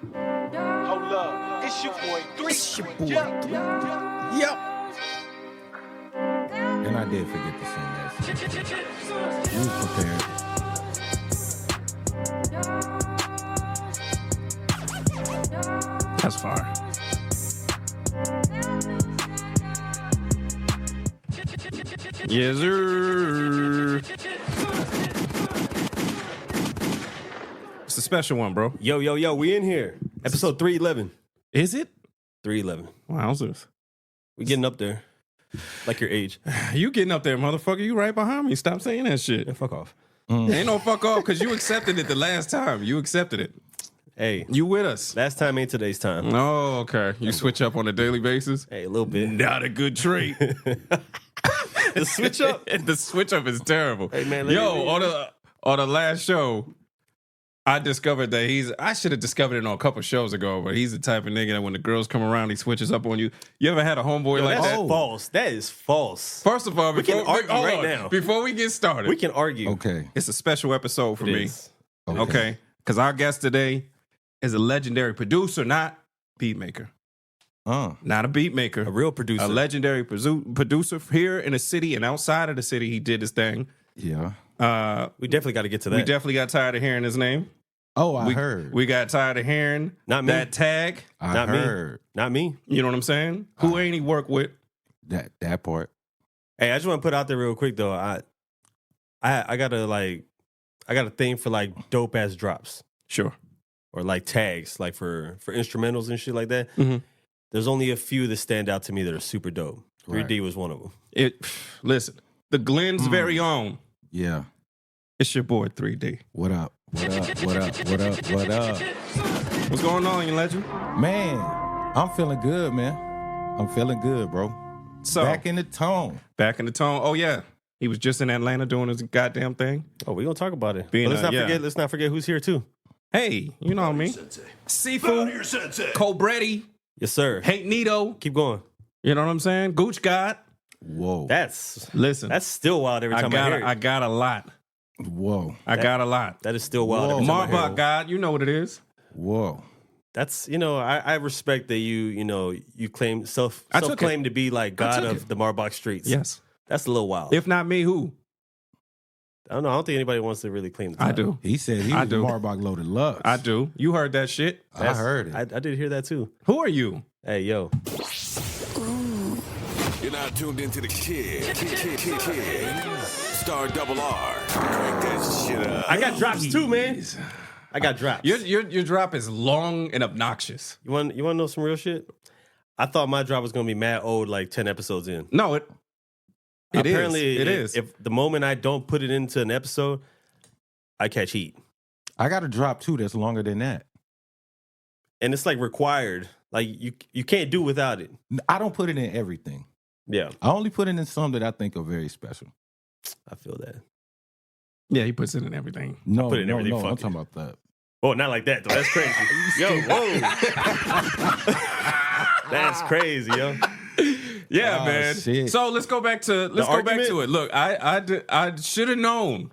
Hold up, it's your boy 3. It's your boy 3. Yep. And I did forget to sing that shit. You was prepared. That's fire. Yes, sir. It's a special one, bro. Yo, we in here. Episode 311. Is it? 311. Wowzers. We getting up there. Like your age. You getting up there, motherfucker. You right behind me. Stop saying that shit. Yeah, fuck off. Ain't no fuck off because you accepted it the last time. You accepted it. Hey. You with us. Last time ain't today's time. Oh, okay. You switch up on a daily basis? Hey, a little bit. Not a good trait. The switch up? The switch up is terrible. Hey, man. On the last show, I discovered that I should have discovered it on a couple shows ago, but he's the type of nigga that when the girls come around, he switches up on you. You ever had a homeboy like that? That's false. That is false. First of all, we can argue right now. Before we get started. We can argue. Okay. It's a special episode for me. Okay. Because our guest today is a legendary producer, not beat maker. Not a beat maker. A real producer. A legendary producer here in the city and outside of the city. He did his thing. Yeah. We definitely got to get to that. We definitely got tired of hearing his name. Oh, I heard. We got tired of hearing that tag. I heard. Not me. You know what I'm saying? Who ain't he work with? That part. Hey, I just want to put out there real quick though. I got a thing for like dope ass drops. Sure. Or like tags, like for instrumentals and shit like that. Mm-hmm. There's only a few that stand out to me that are super dope. 3D Right. was one of them. Listen, the Glenn's very own. Yeah. It's your boy 3D. What up? What up? What up? What up? What up? What's going on, you legend? Man, I'm feeling good, man. I'm feeling good, bro. So Back in the tone. Back in the tone. Oh yeah, he was just in Atlanta doing his goddamn thing. Oh, we gonna talk about it. Being But yeah. let's not forget who's here too. Hey, you know me. Sifu, Cobretti, Yes, sir. Hate Nito. Keep going. You know what I'm saying? Gooch God. Whoa. That's still wild every time I hear it. I got a lot. Whoa. I got a lot. That is still wild every time I hear Marbach it. God, you know what it is. Whoa. That's I respect that you claim self-claim to be like God of the Marbach streets. Yes. That's a little wild. If not me, who? I don't know. I don't think anybody wants to really claim the title. I do. He said he I was do. Marbach loaded love. I do. You heard that shit. I heard it. I did hear that too. Who are you? Hey, yo. You're not tuned into the kid. Star double R. Crank that shit up. I got drops too, man. I got drops. Your drop is long and obnoxious. You want to know some real shit? I thought my drop was gonna be mad old, like 10 episodes in. No, it Apparently, is. If the moment I don't put it into an episode, I catch heat, I got a drop too that's longer than that. and it's like required. Like you can't do without it. I don't put it in everything. Yeah, I only put it in some that I think are very special. I feel that. Yeah, he puts it in everything. No, put it in everything, I'm fuck talking about that. Oh, not like that though. That's crazy. Yo, whoa. That's crazy, yo. Yeah, Oh, man. shit. So let's go back to it. Look, I should have known,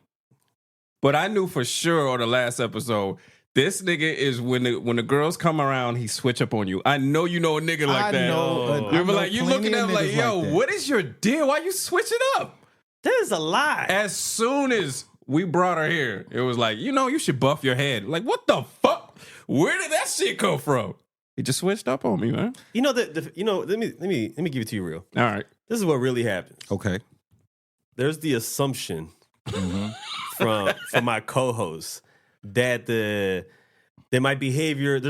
but I knew for sure on the last episode. This nigga is when the girls come around, he switch up on you. I know you know a nigga like that. I You're know like you looking plenty at of him like, niggas yo, that. what is your deal? Why you switching up? That is a lie. As soon as we brought her here, it was like, you should buff your head. Like, what the fuck? Where did that shit come from? He just switched up on me, man. You know let me give it to you real. All right. This is what really happens. Okay. There's the assumption from my co-host that there's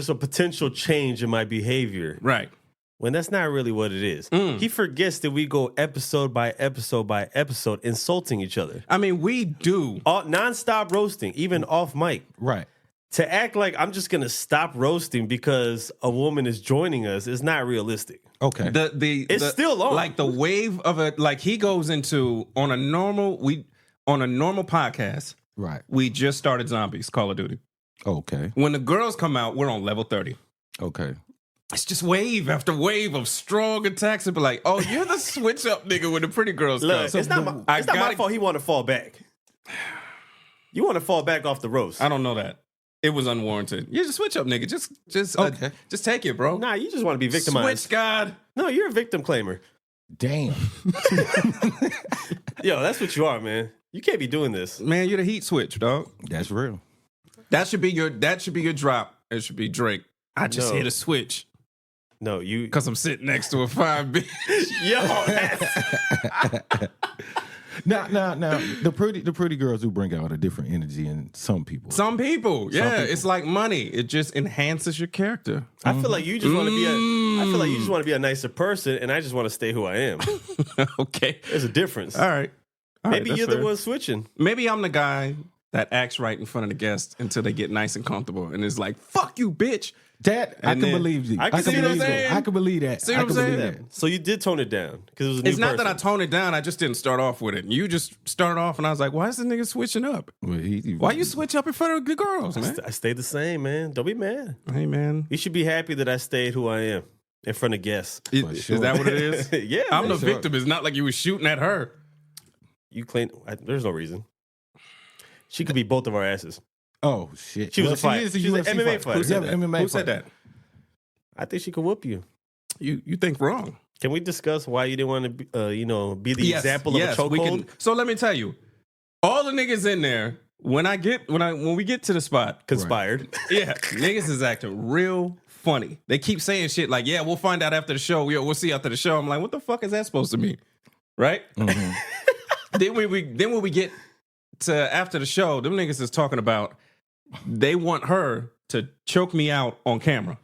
a potential change in my behavior. Right. When that's not really what it is. He forgets that we go episode by episode by episode insulting each other. I mean, we do. Non-stop roasting, even off mic. Right. To act like I'm just going to stop roasting because a woman is joining us is not realistic. Okay. It's still on. Like the wave of it, like he goes into on a normal podcast, Right. we just started Zombies, Call of Duty. Okay. When the girls come out, we're on level 30. Okay. It's just wave after wave of strong attacks and be like, oh, you're the switch up nigga when the pretty girls Look, come. it's not my fault he want to fall back. You want to fall back off the roast. I don't know that. It was unwarranted. You just switch up, nigga. Just take it, bro. Nah, you just want to be victimized. Switch, God. No, you're a victim claimer. Damn. Yo, that's what you are, man. You can't be doing this. Man, you're the heat switch, dog. That's real. That should be your drop. It should be Drake. I just hit a switch. No, you. Because I'm sitting next to a fine bitch. Yo, Now, the pretty girls do bring out a different energy in some people. Some people, yeah. It's like money. It just enhances your character. I feel like you just want to be I feel like you just want to be a nicer person, and I just want to stay who I am. Okay. There's a difference. All right. Maybe you're fair. the one switching. Maybe I'm the guy that acts right in front of the guests until they get nice and comfortable and is like, fuck you, bitch. That I And can then- believe you. I can see what I'm believe saying. that. I can believe that. See what I'm can saying? believe that. So you did tone it down because it was a new It's not that I person. toned it down. I just didn't start off with it. You just started off and I was like, why is this nigga switching up? Well, Why you switch up in front of good girls, man? I stayed the same, man. Don't be mad. Hey, man. You should be happy that I stayed who I am in front of guests. Is sure. that what it is? Yeah, I'm man. the victim. It's not like you were shooting at her. You claim there's no reason. She could be both of our asses. Oh shit! She was a She fight. is a She's an UFC MMA fighter. fighter. Who said that? MMA Who said fighter. that? I think she could whoop you. You think wrong. Can we discuss why you didn't want to be the example of a chokehold? So let me tell you, all the niggas in there, when we get to the spot, Conspired. yeah, niggas is acting real funny. They keep saying shit like, yeah, we'll find out after the show. We'll see after the show. I'm like, what the fuck is that supposed to mean? Right? Mhm. Then when we get to after the show, them niggas is talking about they want her to choke me out on camera.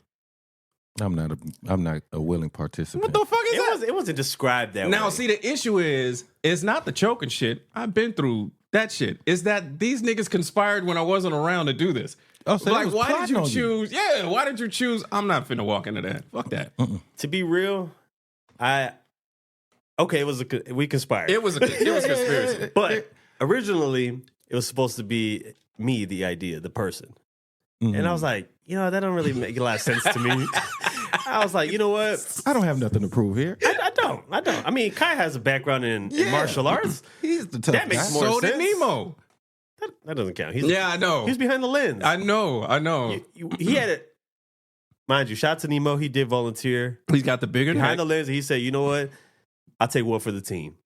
I'm not a willing participant. What the fuck is that? It wasn't described that way. Now, see, the issue is, it's not the choking shit. I've been through that shit. It's that these niggas conspired when I wasn't around to do this. Oh, so they like, was why did plotting you on choose? Yeah, why did you choose? I'm not finna walk into that. Fuck that. To be real, we conspired. It was a conspiracy. But originally, it was supposed to be me, the idea, the person. Mhm. And I was like, that don't really make a lot of sense to me. I was like, you know what? I don't have nothing to prove here. I don't. I mean, Kai has a background in martial arts. He's the tough That makes guy. more So did sense. Nemo. That doesn't count. Yeah, I know. He's behind the lens. I know. He had it. Mind you, shout out to Nemo. He did volunteer He's got the bigger behind neck. the lens. And he said, you know what? I'll take one for the team.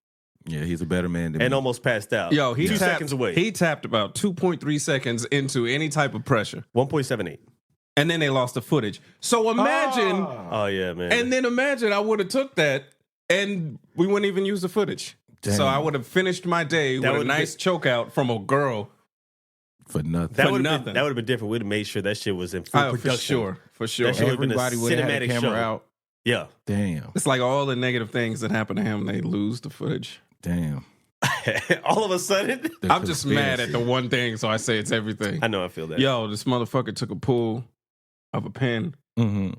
Yeah, he's a better man than And me. almost passed out. Yo, he 2 tapped, seconds away. He tapped about 2.3 seconds into any type of pressure. 1.78. And then they lost the footage. So imagine, Oh, yeah, man. and then imagine I would have took that and we wouldn't even use the footage. Damn. So I would have finished my day with a would've nice choke out from a girl. for nothing. that for would nothing. have been different. We'd have made sure that shit was in full production. For sure. That shit would've been a Everybody would have had the cinematic camera show. out. Yeah. Damn. It's like all the negative things that happen to him, they lose the footage. Damn. All of a sudden. The I'm just mad at the one thing, so I say it's everything. I know I feel that. Yo, this motherfucker took a pull of a pen Mm-hmm.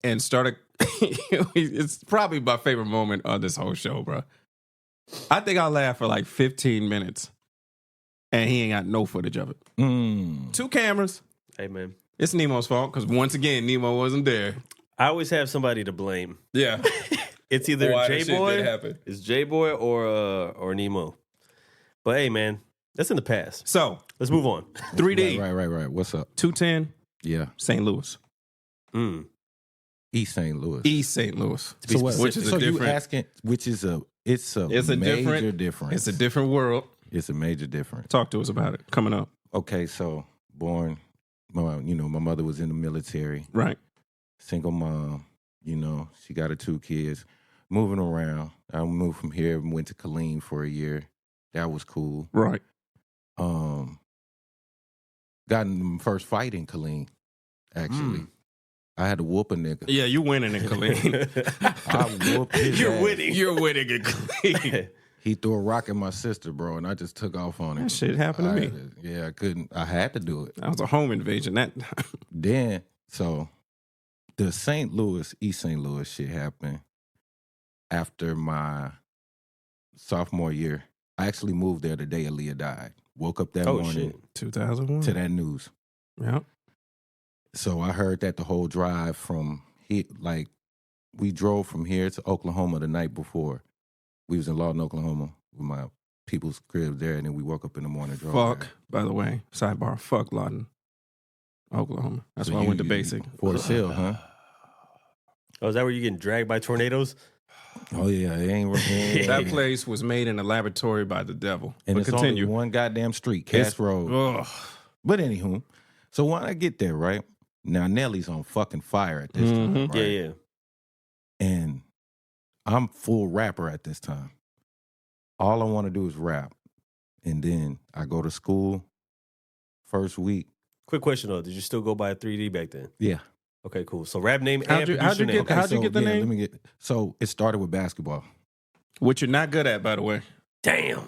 and started. It's probably my favorite moment of this whole show, bro. I think I laughed for like 15 minutes, and he ain't got no footage of it. Mm. 2 cameras. Hey, man. It's Nemo's fault because once again, Nemo wasn't there. I always have somebody to blame. Yeah, It's either Why that shit did J-Boy, happen. it's J-Boy or Nemo. But hey, man, that's in the past. So Let's move on. 3D, Right. What's up? 210, Yeah. St. Louis, East St. Louis. East St. Louis. So what? Which is so a you different. asking? It's a It's a major different difference. It's a different world. It's a major difference. Talk to us about it. Coming up, Okay, so born, my mother was in the military, right? single mom. She got her 2 kids, moving around. I moved from here, went to Killeen for a year. That was cool. Right. Got in my first fight in Killeen, actually. I had to whoop a nigga. Yeah, you winning in Killeen. I whooped his You're ass. winning. You're winning in Killeen. He threw a rock at my sister, bro, and I just took off on him. That shit happened to me. Yeah, I couldn't. I had to do it. That was a home invasion. That Then, so the East St. Louis shit happened after my sophomore year. I actually moved there the day Aaliyah died. Woke up that Oh, morning shit. 2001. to that news. Yeah. So I heard that the whole drive from here, like we drove from here to Oklahoma the night before. We was in Lawton, Oklahoma with my people's crib there, and then we woke up in the morning. Drove Fuck. there. By the way, sidebar. Fuck Lawton. Oklahoma. That's So why I went to you- basic. Fort Sill, huh? Oh, is that where you getting dragged by tornadoes? Oh yeah, it ain't. That place was made in a laboratory by the devil. And But it's continue. only one goddamn street, Cass Road. Ugh. But anywho, so when I get there, right now, Nelly's on fucking fire at this time, right? Yeah. And I'm full rapper at this time. All I want to do is rap, and then I go to school. First week, Quick question though, did you still go by a 3D back then? yeah. Okay, cool. So rap name How'd and you- producer how'd you name. get- how'd you get the name? Let me get. So it started with basketball. Which you're not good at, by the way. Damn.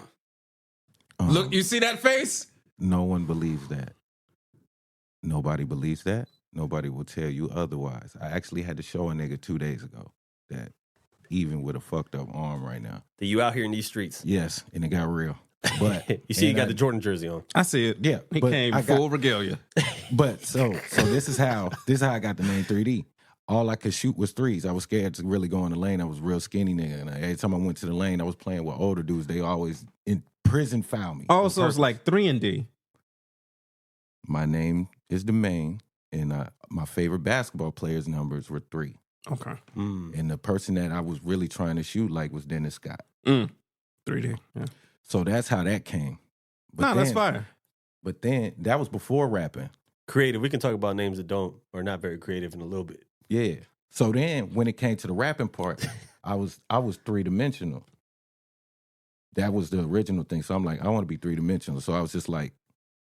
Look, you see that face? No one believes that. Nobody believes that. Nobody will tell you otherwise. I actually had to show a nigga 2 days ago that even with a fucked up arm right now, That you out here in these streets. yes, and it got real. But You see, you and got I- the Jordan jersey on. I see it. Yeah, He but came I got- full regalia. But so this is how I got the name 3D. All I could shoot was threes. I was scared to really go in the lane. I was a real skinny nigga, and every time I went to the lane, I was playing with older dudes. They always in prison foul me. Oh, on so it's purpose. like 3 and D. My name is the main, and my favorite basketball players' numbers were 3. Okay. And the person that I was really trying to shoot like was Dennis Scott. 3D. Yeah. So that's how that came. No, that's fire. But then that was before rapping. Creative. We can talk about names that don't or not very creative in a little bit. Yeah. So then when it came to the rapping part, I was 3-dimensional. That was the original thing. So I'm like, I want to be 3-dimensional. So I was just like,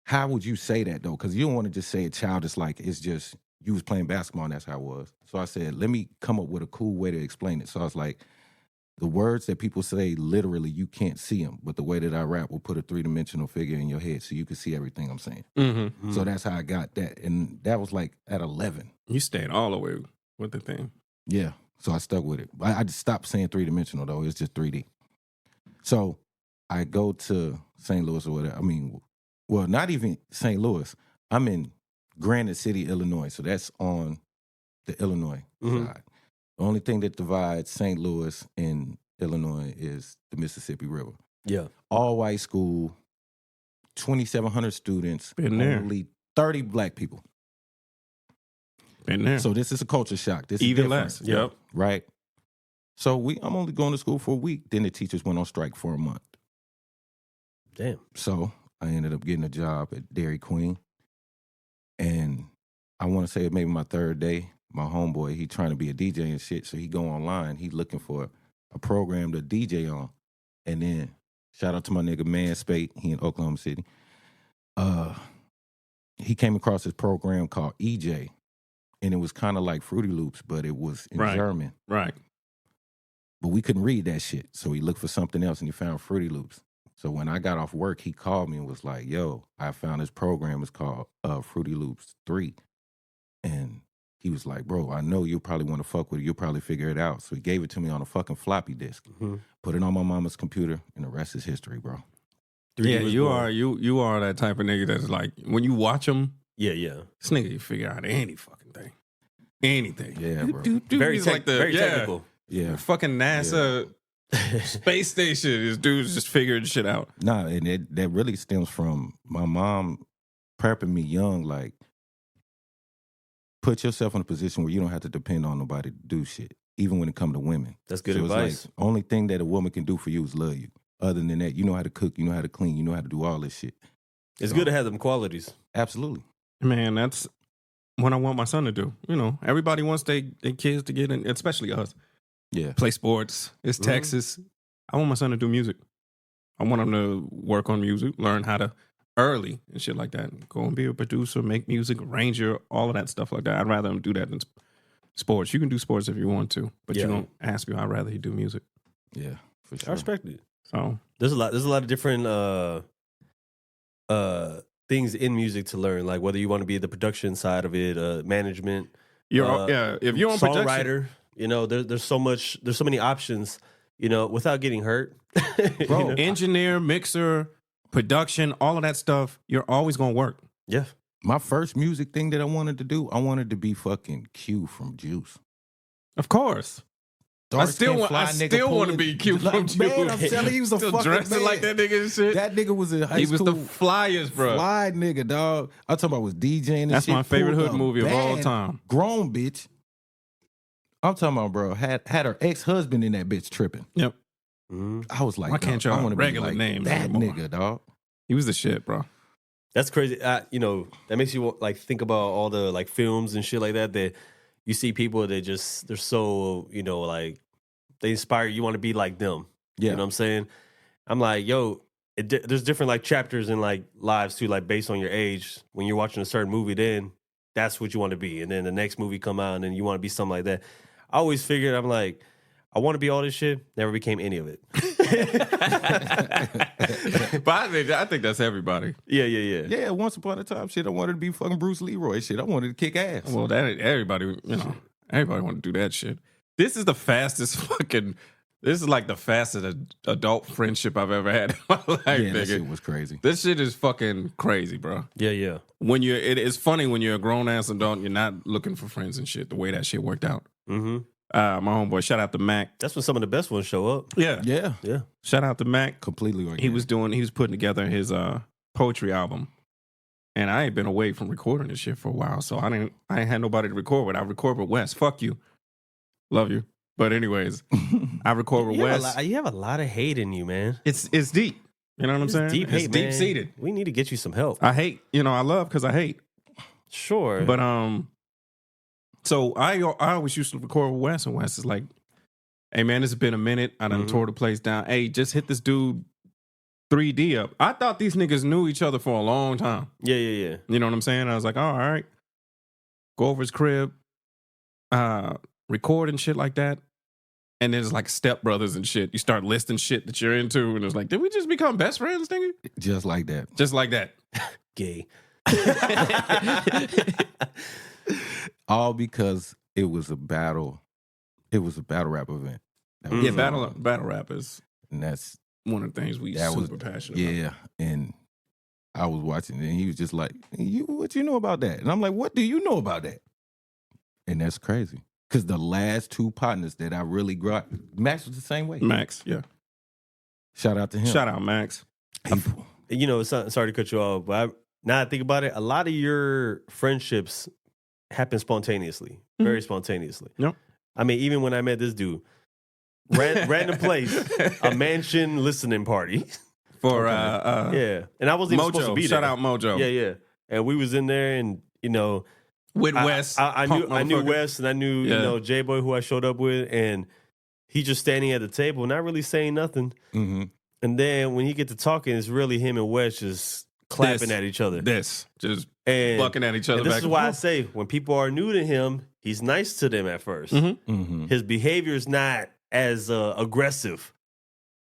how would you say that though? Because you don't want to just say it childish like it's just you was playing basketball and that's how it was. So I said, let me come up with a cool way to explain it. So I was like, the words that people say literally you can't see them, but the way that I rap will put a 3-dimensional figure in your head so you can see everything I'm saying. Mm-hmm. So that's how I got that. And that was like at 11. You stayed all the way with the thing. Yeah. So I stuck with it. I just stopped saying 3-dimensional though. It's just 3D. So I go to St. Louis or whatever. I mean, well, not even St. Louis. I'm in Granite City, Illinois. So that's on the Illinois side. The only thing that divides St. Louis and Illinois is the Mississippi River. Yeah. All white school, 2,700 students, Been there. only 30 black people. Been there. So this is a culture shock. This is Even different. less. Yep. Right? So I'm only going to school for a week. Then the teachers went on strike for a month. Damn. So I ended up getting a job at Dairy Queen. And I want to say maybe my third day, my homeboy, he trying to be a DJ and shit. So he go online. He looking for a program to DJ on. And then shout out to my nigga Man Spate. He in Oklahoma City. He came across this program called EJ. And it was kind of like Fruity Loops, but it was in Right. German. Right. But we couldn't read that shit. So he looked for something else and he found Fruity Loops. So when I got off work, he called me and was like, yo, I found this program. It's called Fruity Loops 3. And he was like, bro, I know you'll probably want to fuck with it. You'll probably figure it out. So he gave it to me on a fucking floppy disk. Put it on my mama's computer, and the rest is history, bro. 3D Yeah, was you born. are you are that type of nigga that's like when you watch him, Yeah, yeah. this nigga you figure out any fucking thing, anything. Yeah, bro. Very, He's like the very yeah, technical. Yeah. fucking NASA space station. This dude's just figuring shit out. Nah, and that really stems from my mom prepping me young, like, put yourself in a position where you don't have to depend on nobody to do shit, even when it comes to women. That's good So it's advice. like, only thing that a woman can do for you is love you. Other than that, you know how to cook, you know how to clean, you know how to do all this shit. It's So- good to have them qualities. Absolutely. Man, that's what I want my son to do. You know, everybody wants their kids to get in, especially us. Yeah. Play sports. It's Mhm. Texas. I want my son to do music. I want him to work on music, learn how to early and shit like that. Go and be a producer, make music, arranger, all of that stuff like that. I'd rather him do that than sports. You can do sports if you want to, but Yeah. you don't ask me. I'd rather he do music. Yeah, for I sure. respect it. So There's a lot of different things in music to learn. Like whether you want to be the production side of it, management, you're if you're on production, songwriter. You know, there's so many options. You know, without getting hurt. Bro, You know? engineer, mixer, production, all of that stuff, you're always gonna work. Yeah. My first music thing that I wanted to do, I wanted to be fucking Q from Juice. Of course. dark still want to be cute from you. Man, I'm telling you, he was a Still fucking dressing man. like that nigga and shit. That nigga was in high He school. was the flyest, bro. Fly nigga, dog. I'm talking about was DJing and That's shit. my favorite pulled hood up movie of all bad, time. Grown bitch. I'm talking about, bro, had her ex-husband in that bitch tripping. Yep. I was like, Why can't dog, I y'all wanna be regular like names that anymore? nigga, dog. He was the shit, bro. That's crazy. That makes you like think about all the like films and shit like that. That you see people that they're so like they inspire you want to be like them. Yeah. You know what I'm saying? I'm like, yo, there's different like chapters in like lives too, like based on your age. When you're watching a certain movie, then that's what you want to be, and then the next movie come out, and then you want to be something like that. I always figured I'm like, I want to be all this shit. Never became any of it. But I think that's everybody. Yeah. Yeah, once upon a time, shit, I wanted to be fucking Bruce Leroy. Shit, I wanted to kick ass. Well, that everybody want to do that shit. This is the fastest fucking. This is like the fastest adult friendship I've ever had in my life, yeah, nigga. that shit was crazy. This shit is fucking crazy, bro. Yeah. When it's funny when you're a grown ass adult, you're not looking for friends and shit. The way that shit worked out. Mm-hmm. My homeboy, shout out to Mac. That's when some of the best ones show up. Yeah. Yeah, Shout out to Mac. completely organic. He was putting together his poetry album, and I ain't been away from recording this shit for a while, so I ain't had nobody to record with. I record with Wes. Fuck you, love you, but anyways, I record with Wes. You have a lot of hate in you, man. It's deep. You know what I'm It's saying? deep It's hate, deep seated. We need to get you some help. I hate. I love because I hate. Sure, But so I always used to record with Wes, and Wes is like, "Hey man, it's been a minute. I done tore the place down. Hey, just hit this dude 3D up." I thought these niggas knew each other for a long time. yeah. You know what I'm saying? I was like, "Oh, all right." Go over his crib, record and shit like that. And there's like stepbrothers and shit. You start listing shit that you're into, and it's like, did we just become best friends, nigga? just like that. Just like that. Gay. All because it was a battle. It was a battle rap event. That was Yeah, on. battle rap is And that's one of the things we that super was passionate about. yeah. And I was watching, and he was just like, "What you know about that?" And I'm like, "What do you know about that?" And that's crazy because the last two partners that I really got, Max was the same way. Max, yeah. Shout out to him. Shout out, Max. Sorry to cut you off, but now I think about it, a lot of your friendships happen spontaneously, very spontaneously. Yep. I mean, even when I met this dude, random place, a mansion listening party. For Yeah, and I wasn't even supposed to Mojo. be there. Shout out Mojo. Yeah. And we was in there, and With Wes. I knew motherfucker. Wes, and I knew Yeah. J Boy, who I showed up with, and he just standing at the table, not really saying nothing. Mm-hmm. And then when he get to talking, it's really him and Wes just clapping This. at each other. Just And bucking at each other and this back is and why I forth. say when people are new to him, he's nice to them at 1st. Mm-hmm. Mm-hmm. His behavior is not as aggressive.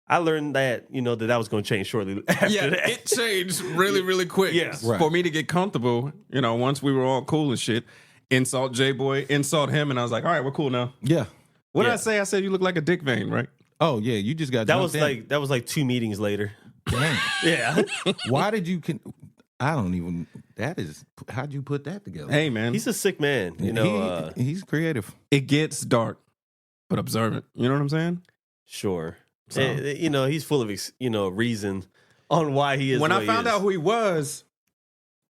I learned that that was going to change shortly after Yeah, that. it changed really, really quick. Yeah. Right. For me to get comfortable, once we were all cool and shit, insult J-Boy, insult him, and I was like, all right, we're cool now. Yeah. What did Yeah. I say? I said you look like a dick vein, right? Oh yeah, you just got that jumped was like 2 meetings later. Damn. Yeah. Why did you? I don't even. That is. How'd you put that together? Hey, man. He's a sick man. He's creative. It gets dark, but observant. You know what I'm saying? Sure. So- He's full of reason on why he is. When the I way found he is. out who he was,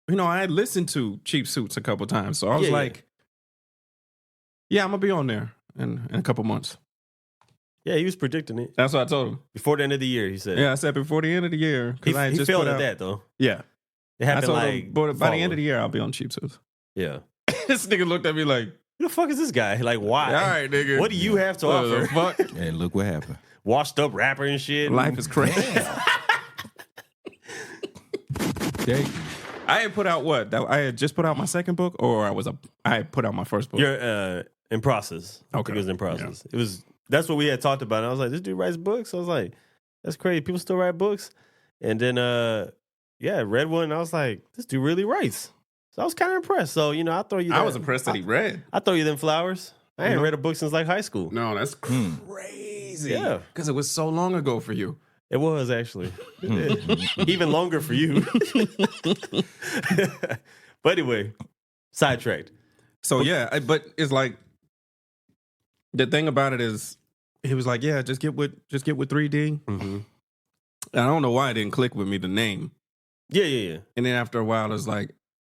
I had listened to Cheap Suits a couple times. So I was Yeah, like, yeah, I'm going to be on there in a couple months. Yeah, he was predicting it That's what I told him. before the end of the year. He said, Yeah, I said before the end of the year. he, Because I had he just failed put at out, that though. Yeah. It I happened told like him, but by the end of fall. the year, I'll be on Cheap Suits. Yeah. This nigga looked at me like, Who the fuck is this guy? Like, why? all right, nigga. What do you have to What the offer? fuck? And look what happened. Washed up rapper and shit. Life is crazy. Jake, I had put out what? I had just put out my second book, or I had put out my first book. You're in process. I think Okay. it was in process. It was. That's what we had talked about. And I was like, this dude writes books. I was like, that's crazy. People still write books. And then, I read one. And I was like, this dude really writes. So I was kind of impressed. So I'll throw you. I was impressed that he read. I throw you them flowers. I ain't read a book since like high school. No, that's crazy. Yeah. Because it was so long ago for you. It was actually even longer for you. But anyway, sidetracked. So yeah, but it's like the thing about it is he was like, yeah, just get with 3D. Mm-hmm. I don't know why it didn't click with me, the name. Yeah. And then after a while, it's like,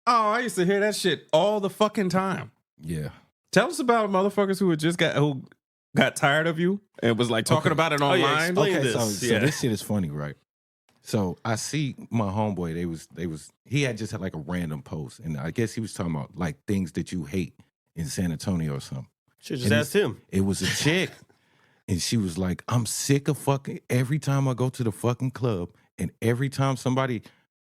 oh, I used to hear that shit all the fucking time. Yeah. Tell us about motherfuckers who got tired of you and was like talking about it online. explain this. So this shit is funny, right? So I see my homeboy. He had just had like a random post, and I guess he was talking about like things that you hate in San Antonio or something. Should just ask him. It was a chick, and she was like, "I'm sick of fucking every time I go to the fucking club, and every time somebody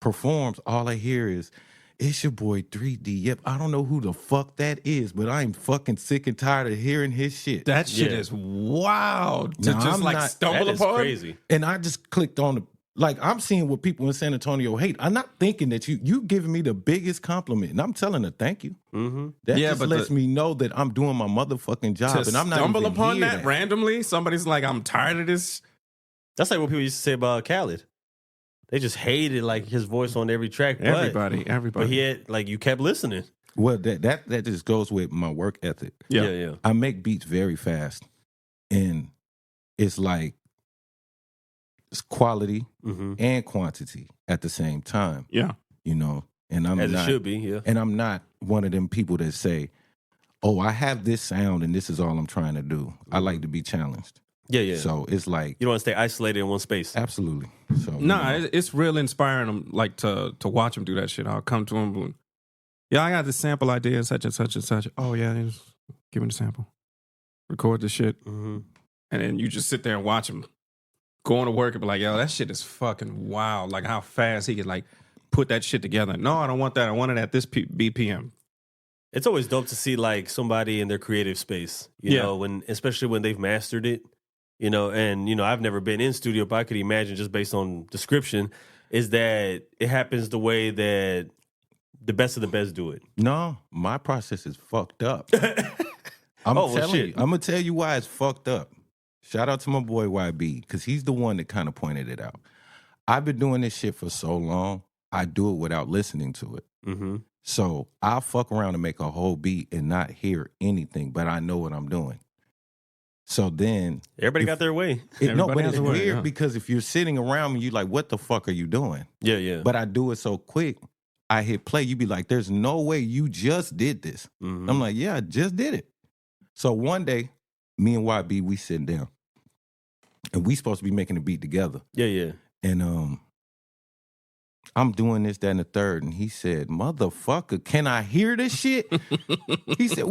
performs, all I hear is." It's your boy 3D. Yep, I don't know who the fuck that is, but I'm fucking sick and tired of hearing his shit. That shit is wild to No, just I'm like not- stumble That is upon. crazy. And I just clicked on the like I'm seeing what people in San Antonio hate. I'm not thinking that you giving me the biggest compliment, and I'm telling her thank you. Mm-hmm. That Yeah, just but lets me know that I'm doing my motherfucking job, To and I'm not stumble even upon hear that randomly, somebody's like, I'm tired of this. That's like what people used to say about Khaled. They just hated like his voice on every track. Everybody. But he had like you kept listening. Well, that just goes with my work ethic. Yeah. I make beats very fast, and it's like it's quality Mm-hmm. and quantity at the same time. Yeah. You know, and I'm As not, it should be. Yeah. and I'm not one of them people that say, "Oh, I have this sound, and this is all I'm trying to do." I like to be challenged. Yeah. So it's like You don't want to stay isolated in one space. absolutely. So It's real inspiring them like to watch him do that shit. I'll come to him. Yeah, I got this sample idea, such and such and such. Oh yeah, just give me the sample. Record the shit. Mm-hmm. And then you just sit there and watch him going to work and be like, yo, that shit is fucking wild. Like how fast he could like put that shit together. No, I don't want that. I want it at this BPM. It's always dope to see like somebody in their creative space, you know, especially when they've mastered it, you know, and, you know, I've never been in studio, but I could imagine just based on description is that it happens the way that the best of the best do it. No, my process is fucked up. I'm Oh, well, telling shit. you. I'm gonna tell you why it's fucked up. Shout out to my boy YB, because he's the one that kind of pointed it out. I've been doing this shit for so long, I do it without listening to it. Mm-hmm. So I'll fuck around and make a whole beat and not hear anything, but I know what I'm doing. So then Everybody got their way. no, Everybody but has it's a way, weird yeah. because if you're sitting around me, you like, what the fuck are you doing? Yeah. But I do it so quick, I hit play, you be like, there's no way you just did this. Mhm. I'm like, yeah, I just did it. So one day, me and YB, we sitting down. And we supposed to be making a beat together. Yeah. And I'm doing this, that, and the third. And he said, motherfucker, can I hear this shit? He said,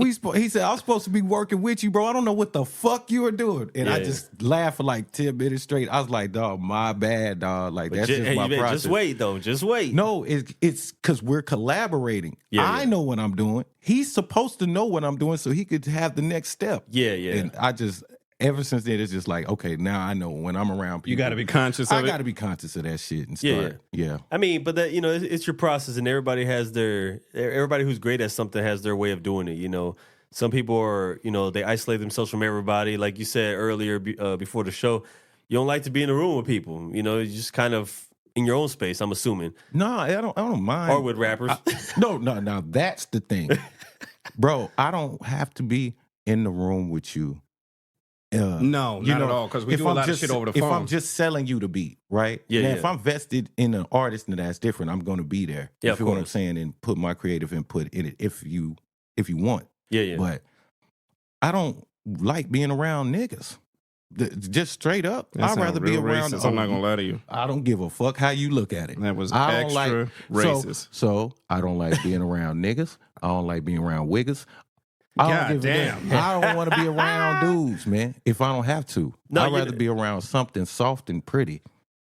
I'm supposed to be working with you, bro. I don't know what the fuck you are doing. And I Yeah. just laughed for like 10 minutes straight. I was like, dog, my bad, dog. Like, But that's just my process. just wait, though. Just wait. No, it's because we're collaborating. Yeah, I know what I'm doing. He's supposed to know what I'm doing so he could have the next step. Yeah. And I just, ever since then, it's just like, okay, now I know when I'm around people. You got to be conscious I of got it. to be conscious of that shit and Yeah, start. Yeah. I mean, but that, you know, it's your process, and everybody who's great at something has their way of doing it. You know, some people are, you know, they isolate themselves from everybody. Like you said earlier before the show, you don't like to be in a room with people. You know, you just kind of in your own space. I'm assuming, No, I don't mind. or with rappers. No, that's the thing. Bro, I don't have to be in the room with you. No, not at all. Because we if do a I'm lot just, of shit over the if phone. I'm just selling you the beat, right? Yeah, Now, yeah. if I'm vested in an artist, then that's different. I'm going to be there. Yeah, you of feel what I'm course. saying? And put my creative input in it if you want. Yeah. But I don't like being around niggas. Just straight up. That I'd sound rather be real around. racist. I'm not gonna lie to you. I don't give a fuck how you look at it. That was I don't extra racist. So I don't like being around niggas. I don't like being around wiggers. I God don't give a damn. damn. I don't want to be around dudes, man. If I don't have to, No, I'd you- rather be around something soft and pretty.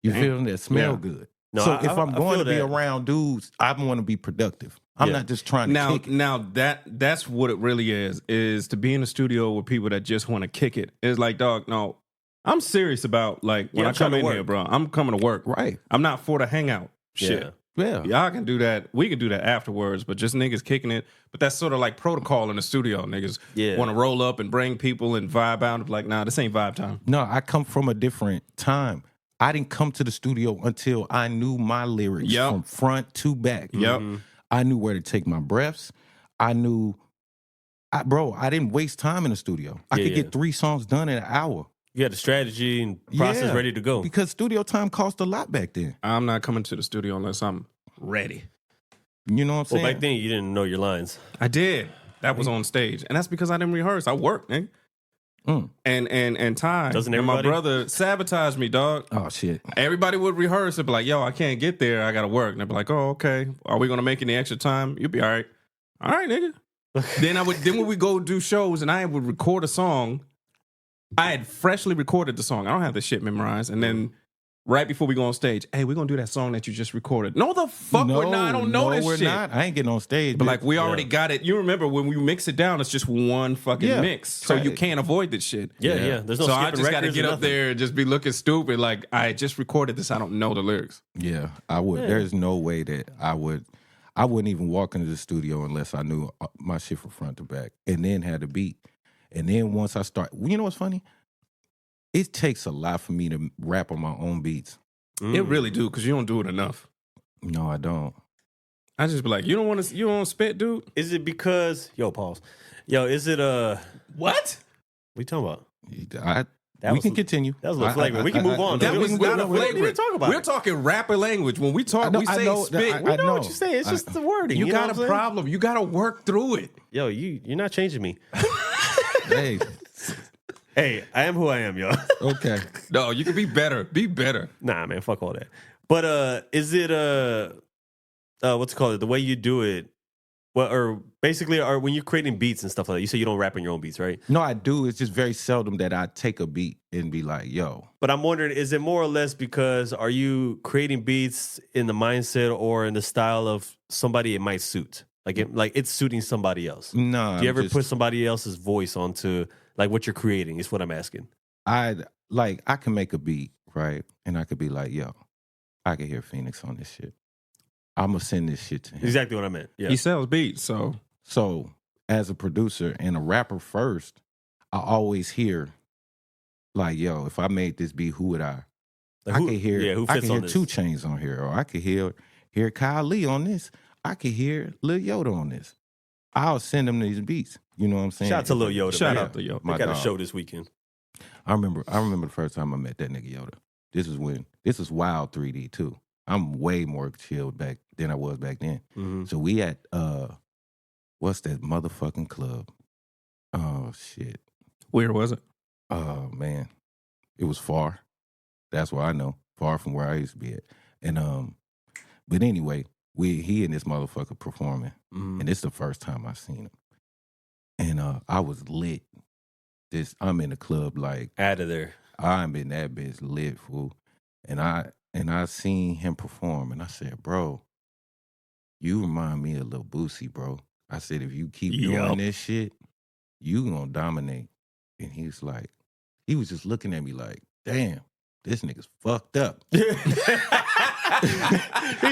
You Damn. feel me? That smell Yeah. good. No, so I- if I- I'm I going feel to be that. around dudes, I want to be productive. I'm Yeah. not just trying to kick it. Now that's what it really is to be in the studio with people that just want to kick it. It's like, dog, no, I'm serious about like when Yeah, I I'm trying come to in here, work. bro. I'm coming to work. Right. I'm not for the hangout shit. Yeah. Y'all can do that. We can do that afterwards, but just niggas kicking it. But that's sort of like protocol in the studio. Niggas Yeah. want to roll up and bring people and vibe out. Like, nah, this ain't vibe time. No, I come from a different time. I didn't come to the studio until I knew my lyrics Yep. from front to back. Yep. I knew where to take my breaths. I knew, I didn't waste time in the studio. I Yeah, could yeah. get 3 songs done in an hour. You had the strategy and process Yeah, ready to go. because studio time cost a lot back then. I'm not coming to the studio unless I'm ready. You know what I'm saying? Well, back then you didn't know your lines. I did. That was on stage, and that's because I didn't rehearse. I worked, nigga. And Ty Doesn't and my everybody? brother sabotaged me, dog. Oh shit. Everybody would rehearse and be like, "Yo, I can't get there. I gotta work." And they'd be like, "Oh, okay. Are we gonna make any extra time? You'll be all right. All right, nigga." Then when we go do shows and I would record a song, I had freshly recorded the song. I don't have the shit memorized, and then right before we go on stage, hey, we're gonna do that song that you just recorded. No, the fuck we're not. I don't know this we're shit. not. I ain't getting on stage. But bitch. like we already got it. You remember when we mix it down, it's just one fucking Yeah. mix, so you can't avoid this shit. Yeah. There's no So skipping I just got to records get or up nothing. there and just be looking stupid. Like I just recorded this. I don't know the lyrics. Yeah, I would. Yeah. There's no way that I wouldn't even walk into the studio unless I knew my shit from front to back, and then had a beat. And then once I start, you know what's funny? It takes a lot for me to rap on my own beats. It really do because you don't do it enough. No, I don't. I just be like, you don't want to spit, dude. Is it because pause? Is it What? what you talking about? That We was- can continue. That was a little flagrant. We can move on. That though. was We not can- a we didn't flagrant. talk about We're it. talking rapper language. When we talk, I know- we I say know- spit. I We know know. what you're saying. It's just the wording. you know got what a I'm saying? problem. You got to work through it. Yo, you're not changing me. Hey, Hey, I am who I am, y'all. okay. No, you can be better. Be better. Nah, man, fuck all that. But is it what's it called? The way you do it, or basically, when you're creating beats and stuff like that, you say you don't rap on your own beats, right? No, I do. It's just very seldom that I take a beat and be like, yo. But I'm wondering, is it more or less because are you creating beats in the mindset or in the style of somebody it might suit? Like it's suiting somebody else. No. Do you ever put somebody else's voice onto like what you're creating? Is what I'm asking. I can make a beat, right? And I could be like, yo, I can hear Phoenix on this shit. I'm going to send this shit to him. Exactly what I meant. Yeah. He sells beats, so So, as a producer and a rapper first, I always hear, like, yo, if I made this beat, who would I? Like I who- could hear, yeah, who I fits could hear on this? 2 Chainz on here, or I could hear Kyle Lee on this. I could hear Lil Yoda on this. I'll send them these beats. You know what I'm saying? Shout out to Lil Yoda. Shout man. out to Yoda. We My got a dog. show this weekend. I remember the first time I met that nigga Yoda. This is Wild 3D too. I'm way more chilled back than I was back then. Mhm. So we at what's that motherfucking club? Oh shit. where was it? Oh man. It was far. That's where I know. Far from where I used to be at. And but anyway, he and this motherfucker performing. Mhm. And it's the first time I seen him. And I was lit. I'm in the club like Out of there. I'm in that bitch lit, fool. And I seen him perform, and I said, bro, you remind me of Lil Boosie, bro. I said, if you keep doing this shit, you gonna dominate. And he was just looking at me like, damn, this nigga's fucked up. He's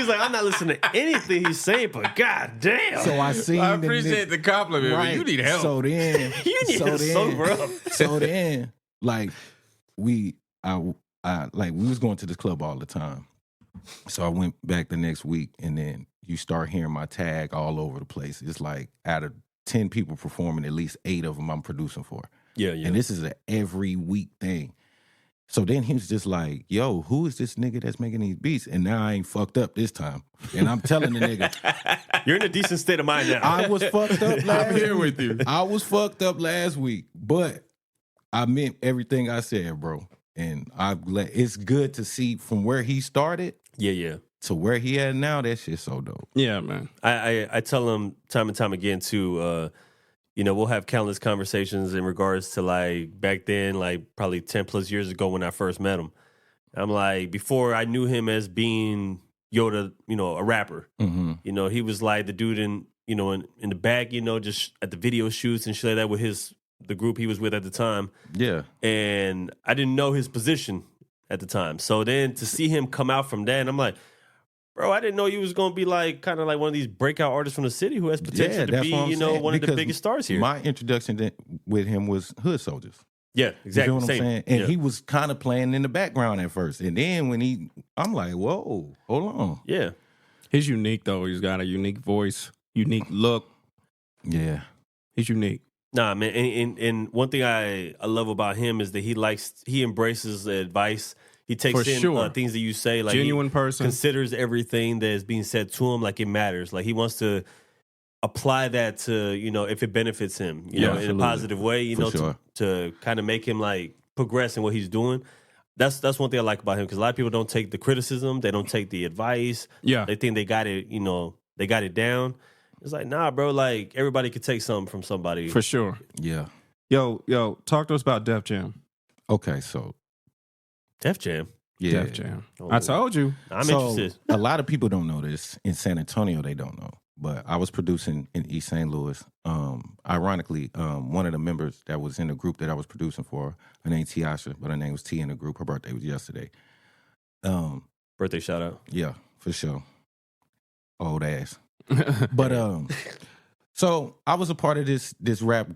like, I'm not listening to anything he's saying, but god damn. So I seen I the appreciate the compliment, but you need help. So then, You need to sober up. So then, like we was going to this club all the time. So I went back the next week, and then you start hearing my tag all over the place. It's like out of 10 people performing, at least 8 of them I'm producing for. Yeah. And this is an every week thing. So then he was just like, yo, who is this nigga that's making these beats? And now I ain't fucked up this time. And I'm telling the nigga, You're in a decent state of mind now. I was fucked up last I'm here week. with you. I was fucked up last week, but I meant everything I said, bro. And it's good to see from where he started Yeah. to where he at now. That shit's so dope. Yeah, man. I tell him time and time again too, we'll have countless conversations in regards to like back then, like probably 10 plus years ago when I first met him. I'm like, before I knew him as being Yoda, a rapper, Mm-hmm. he was like the dude in the back, just at the video shoots and shit like that with the group he was with at the time. Yeah. And I didn't know his position at the time. So then to see him come out from that, and I'm like, bro, I didn't know you was gonna be like kind of like one of these breakout artists from the city who has potential to that's what I'm be, saying. one of the Because biggest stars here. My introduction with him was Hood Soldiers. Yeah, You exactly. feel what I'm Same. saying? And yeah. he was kind of playing in the background at first. And then when I'm like, whoa, hold on. yeah. He's unique though. He's got a unique voice, unique look. Yeah. He's unique. Nah, man. And one thing I love about him is that he embraces the advice. He takes For in sure. things that you say. Like Genuine he person. considers everything that is being said to him like it matters. Like he wants to apply that to, if it benefits him, Yeah, in a absolutely. positive way, For sure. to kind of make him like progress in what he's doing. That's one thing I like about him, because a lot of people don't take the criticism, they don't take the advice. Yeah. They think they got it, they got it down. It's like, nah, bro, like everybody could take something from somebody. For sure. Yeah. Yo, talk to us about Def Jam. Okay, so Def Jam. yeah. Def Jam. Oh. I told you. I'm So, interested. a lot of people don't know this. In San Antonio, they don't know. But I was producing in East St. Louis. Ironically, one of the members that was in the group that I was producing for, her name Tiasha, but her name was T in the group. Her birthday was yesterday. Birthday shout out. Yeah, for sure. Old ass. But so I was a part of this rap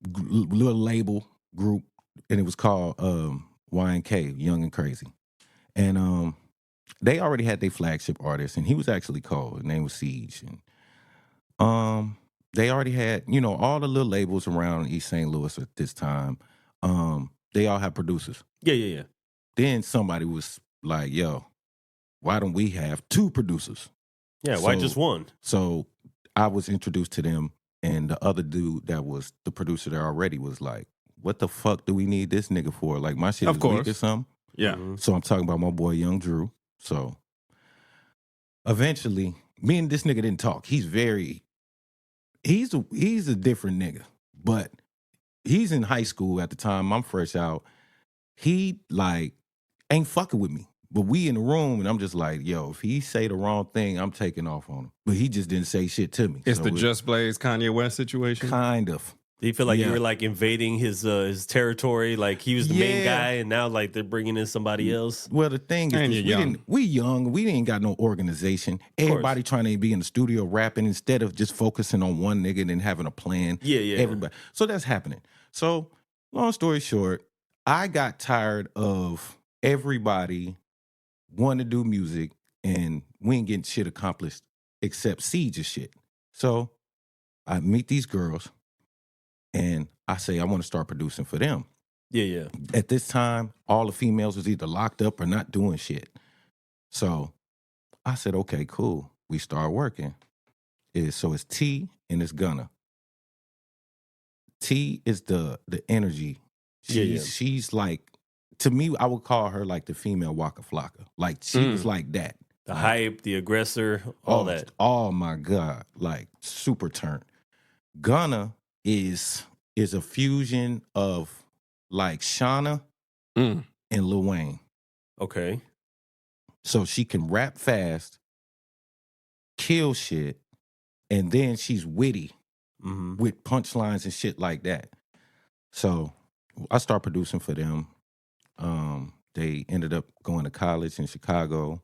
little label group, and it was called YNK, Young and Crazy. And they already had their flagship artist, and he was actually cold. His name was Siege. And they already had, all the little labels around East St. Louis at this time. They all had producers. Yeah. Then somebody was like, yo, why don't we have two producers? Yeah, why So- just one? So I was introduced to them, and the other dude that was the producer there already was like, what the fuck do we need this nigga for? Like, my shit Of is weak course. or something. Yeah. Mhm. So I'm talking about my boy Young Drew. So eventually, me and this nigga didn't talk. He's a different nigga, but he's in high school at the time. I'm fresh out. He like ain't fucking with me. But we in the room, and I'm just like, yo, if he say the wrong thing, I'm taking off on him. But he just didn't say shit to me. It's So the it- Just Blaze Kanye West situation. kind of. Do you feel like you Yeah. were like invading his territory? Like he was the main Yeah. guy, and now like they're bringing in somebody else. Well, the thing And is, you're young. we young. We ain't got no organization. Everybody trying to be in the studio rapping instead of just focusing on one nigga and having a plan. Yeah. Everybody. So that's happening. So long story short, I got tired of everybody wanting to do music and we ain't getting shit accomplished except Siege's shit. So I meet these girls and I say I want to start producing for them. Yeah. At this time, all the females was either locked up or not doing shit. So I said, okay, cool. We start working. So it's T and it's Gunna. T is the energy. She's like, to me, I would call her like the female Waka Flocka. Like she was like that. The hype, the aggressor, all that. Oh my God. Like super turn. Gunna is a fusion of like Shauna Mm. and Lil Wayne. Okay. So she can rap fast, kill shit, and then she's witty Mm-hmm. with punchlines and shit like that. So I start producing for them. They ended up going to college in Chicago,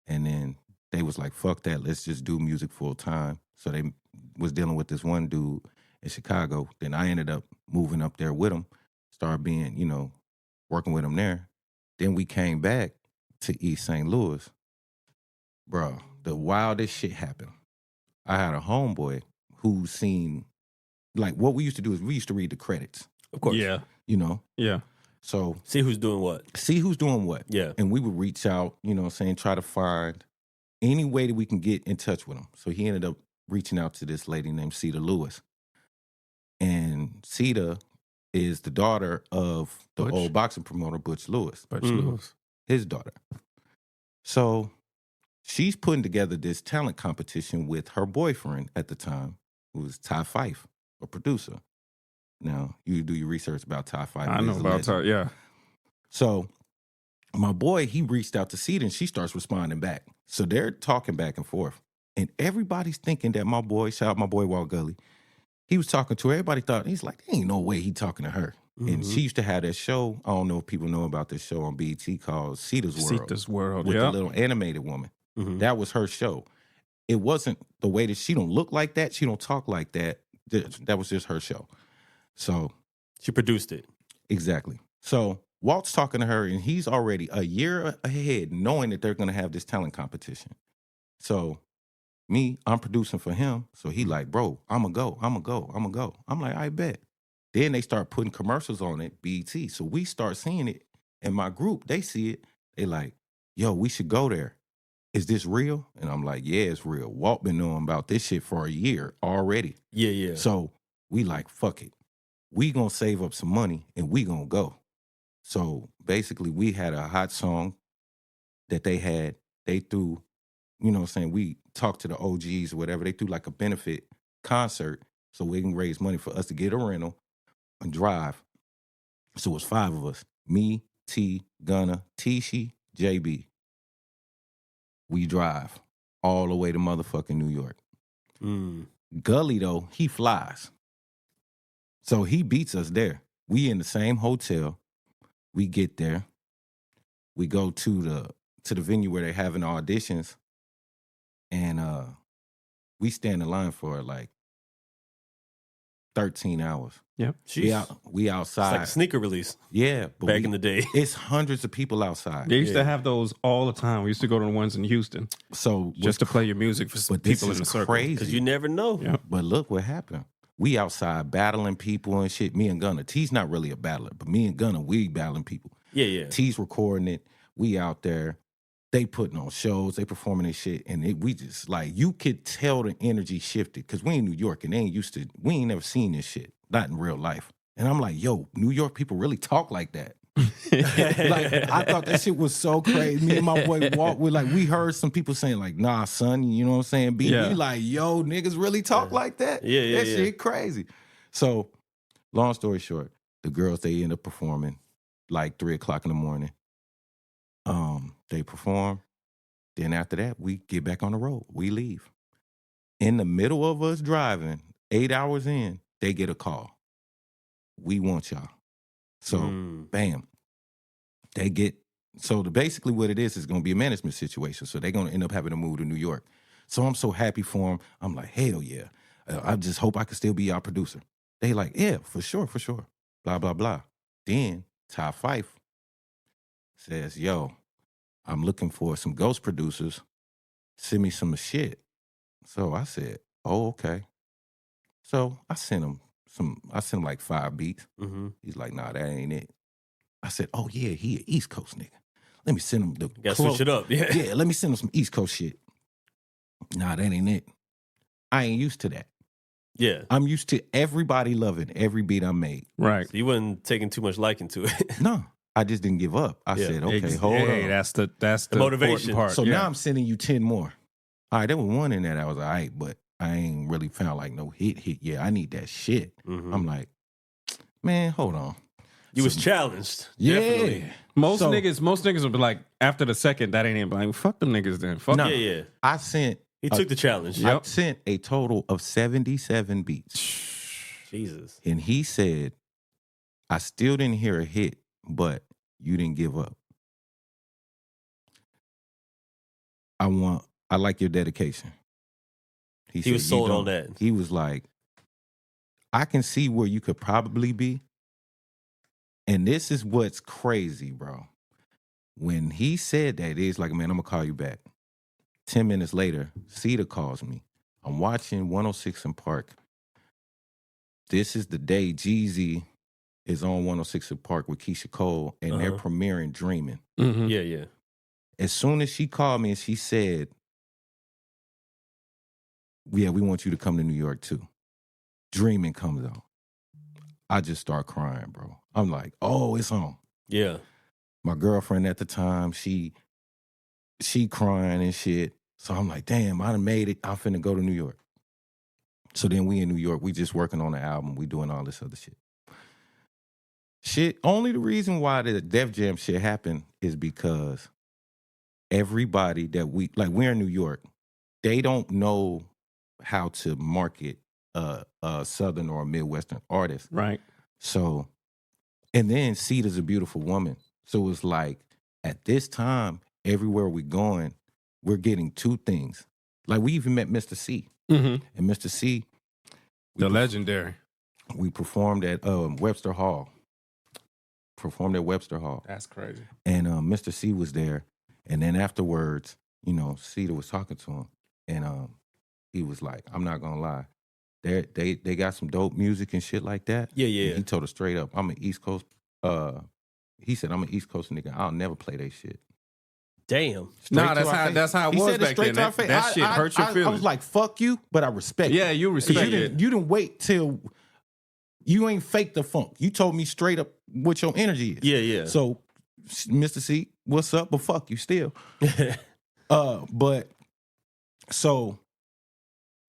and then they was like, fuck that, let's just do music full time. So they was dealing with this one dude in Chicago. Then I ended up moving up there with him, started being, working with him there. Then we came back to East St. Louis. Bro, the wildest shit happened. I had a homeboy who seen, like, what we used to do is we used to read the credits, Of course. Yeah. Yeah. So See who's doing what. see who's doing what. Yeah. And we would reach out, try to find any way that we can get in touch with him. So he ended up reaching out to this lady named Cedar Lewis. And Cedar is the daughter of the Butch? old boxing promoter, Butch Lewis, But Mm. his daughter. So she's putting together this talent competition with her boyfriend at the time, who was Ty Fife, a producer. Now, you do your research about Ty Fife. I He's know a about legend. yeah. So my boy, he reached out to Cedar and she starts responding back. So they're talking back and forth. And everybody's thinking that my boy, shout out my boy Walt Gully, he was talking to her. Everybody thought, he's like, there ain't no way he talking to her. And Mhm. she used to have that show. I don't know if people know about this show on BET called Cedar's World. Cedar's World. With Yeah. the little animated woman. Mhm. That was her show. It wasn't the way that she don't look like that. She don't talk like that. That was just her show. So She produced it. exactly. So Walt's talking to her, and he's already a year ahead, knowing that they're going to have this talent competition. So I'm producing for him. So he like, bro, I'm going to go. I'm like, I bet. Then they start putting commercials on it, BET. So we start seeing it. In my group, they see it. They like, yo, we should go there. Is this real? And I'm like, yeah, it's real. Walt been knowing about this shit for a year already. Yeah. So we like, fuck it. We gonna save up some money and we gonna go. So basically we had a hot song that they had. They threw, you know what I'm saying, we talked to the OGs or whatever. They threw like a benefit concert so we can raise money for us to get a rental and drive. So it was 5 of us. Me, T, Gunna, Tishi, JB. We drive all the way to motherfucking New York. Gully, though, he flies. So he beats us there. We in the same hotel. We get there. We go to the venue where they're having auditions. And we stand in line for like 13 hours. Yep. We outside. It's like a sneaker release. Yeah. But back in the day. It's hundreds of people outside. They used to have those all the time. We used to go to the ones in Houston So just to play your music for but this people in the is circle. crazy. Because you never know. Yeah. But look what happened. We outside battling people and shit. Me and Gunna. T's not really a battler, but me and Gunna, we battling people. Yeah. T's recording it. We out there. They putting on shows. They performing this shit. And we just, like, you could tell the energy shifted. Because we in New York and we ain't never seen this shit. Not in real life. And I'm like, yo, New York people really talk like that. Like, I thought that shit was so crazy. Me and my boy Walt, we heard some people saying like, nah, son, you know what I'm saying? We like, yo, niggas really talk like that? Yeah. That shit crazy. So, long story short, the girls, they end up performing like 3 o'clock in the morning. They perform. Then after that, we get back on the road. We leave. In the middle of us driving, 8 hours in, they get a call. We want y'all. So, bam. Basically what it is going to be a management situation. So they're going to end up having to move to New York. So I'm so happy for them. I'm like, hell yeah. I just hope I can still be y'all producer. They like, yeah, for sure. Blah, blah, blah. Then Ty Fife says, yo, I'm looking for some ghost producers. Send me some shit. So I said, oh, okay. So I sent him like 5 beats. Mm-hmm. He's like, nah, that ain't it. I said, oh yeah, he an East Coast nigga. Let me send him the Gotta switch it up. Yeah. let me send him some East Coast shit. Nah, that ain't it. I ain't used to that. Yeah. I'm used to everybody loving every beat I made. Right. So you wasn't taking too much liking to it. No, I just didn't give up. I said, okay, hold on. That's the motivation part. So now I'm sending you 10 more. All right, there was one in there that was all right, but I ain't really found like no hit. Yeah, I need that shit. Mm-hmm. I'm like, man, hold on. You was challenged. Yeah. Definitely. Most niggas will be like, after the second, that ain't it. Like, fuck them niggas then. Fuck them. Yeah. I sent He took the challenge. I sent a total of 77 beats. Jesus. And he said, I still didn't hear a hit, but you didn't give up. I like your dedication. He said, was sold on that. He was like, I can see where you could probably be. And this is what's crazy, bro. When he said that, he's like, man, I'm going to call you back. 10 minutes later, Cedar calls me. I'm watching 106 in Park. This is the day Jeezy is on 106 in Park with Keisha Cole, and they're premiering Dreaming. Mm-hmm. Yeah. As soon as she called me and she said, yeah, we want you to come to New York too. Dreaming comes out. I just start crying, bro. I'm like, oh, it's on. Yeah. My girlfriend at the time, she crying and shit. So I'm like, damn, I done made it. I'm finna go to New York. So then we in New York, we just working on the album. We doing all this other shit. Only the reason why the Def Jam shit happened is because everybody that we're in New York, they don't know how to market a Southern or a Midwestern artist. Right. So, and then Cedar's a beautiful woman. So it's like, at this time, everywhere we're going, we're getting 2 things. Like, we even met Mr. C. Mm-hmm. And Mr. C, The legendary. we performed at Webster Hall. That's crazy. And Mr. C was there. And then afterwards, Cedar was talking to him. And he was like, I'm not going to lie. They got some dope music and shit like that. Yeah, yeah. And he told her straight up, I'm an East Coast. He said, I'm an East Coast nigga. I'll never play that shit. Damn. Nah, that's how it He was said it back straight then. to our That, face. that shit hurt your feelings. I was like, fuck you, but I respect yeah, it. you respect it. You didn't wait till you ain't fake the funk. You told me straight up what your energy is. Yeah, yeah. So, Mr. C, what's up? But fuck you still.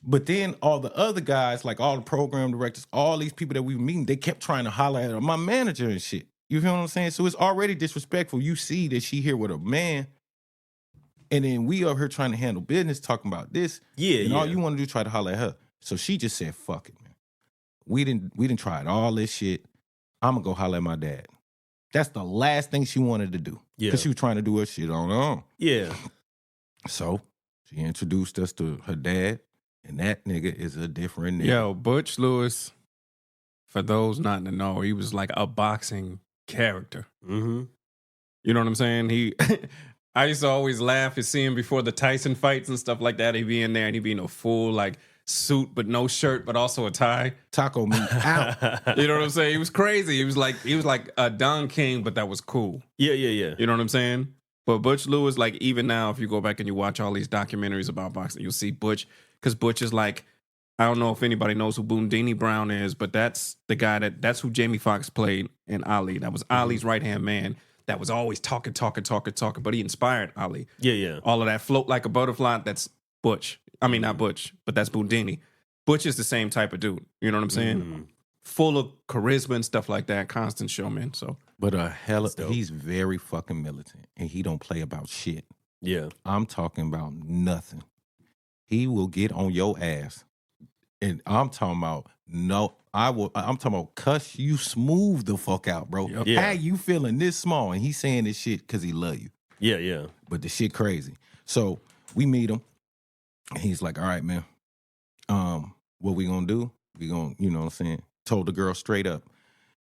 But then all the other guys, like all the program directors, all these people that we were meeting, they kept trying to holler at her, my manager and shit. You feel what I'm saying? So it's already disrespectful. You see that she here with a man, and then we up here trying to handle business, talking about this. Yeah, and yeah. all you want to do is try to holler at her. So she just said, fuck it, man. We didn't try all this shit. I'm gonna go holler at my dad. That's the last thing she wanted to do. Yeah. Because she was trying to do her shit on her own. Yeah. So she introduced us to her dad, and that nigga is a different nigga. Yo, Butch Lewis, for those not to know, he was like a boxing character. Mm-hmm. You know what I'm saying? I used to always laugh and see him before the Tyson fights and stuff like that. He'd be in there and he'd be in a full like suit, but no shirt, but also a tie. Taco meat out. You know what I'm saying? He was crazy. He was like a Don King, but that was cool. Yeah, yeah, yeah. You know what I'm saying? But Butch Lewis, like even now, if you go back and you watch all these documentaries about boxing, you'll see Butch, because Butch is like, I don't know if anybody knows who Boondini Brown is, but that's the guy that's who Jamie Foxx played in Ali. That was Ali's right-hand man that was always talking, but he inspired Ali. Yeah, yeah. All of that float like a butterfly, that's Butch. I mean, not Butch, but that's Boondini. Butch is the same type of dude. You know what I'm saying? Full of charisma and stuff like that, constant showman. So, But he's very fucking militant, and he don't play about shit. Yeah. I'm talking about nothing. He will get on your ass. And I'm talking about I'm talking about cuss you smooth the fuck out, bro. Yep. Yeah. How you feeling this small? And he's saying this shit because he love you. Yeah, yeah. But the shit crazy. So we meet him. And he's like, all right, man. What we gonna do? We gonna, you know what I'm saying? Told the girl straight up,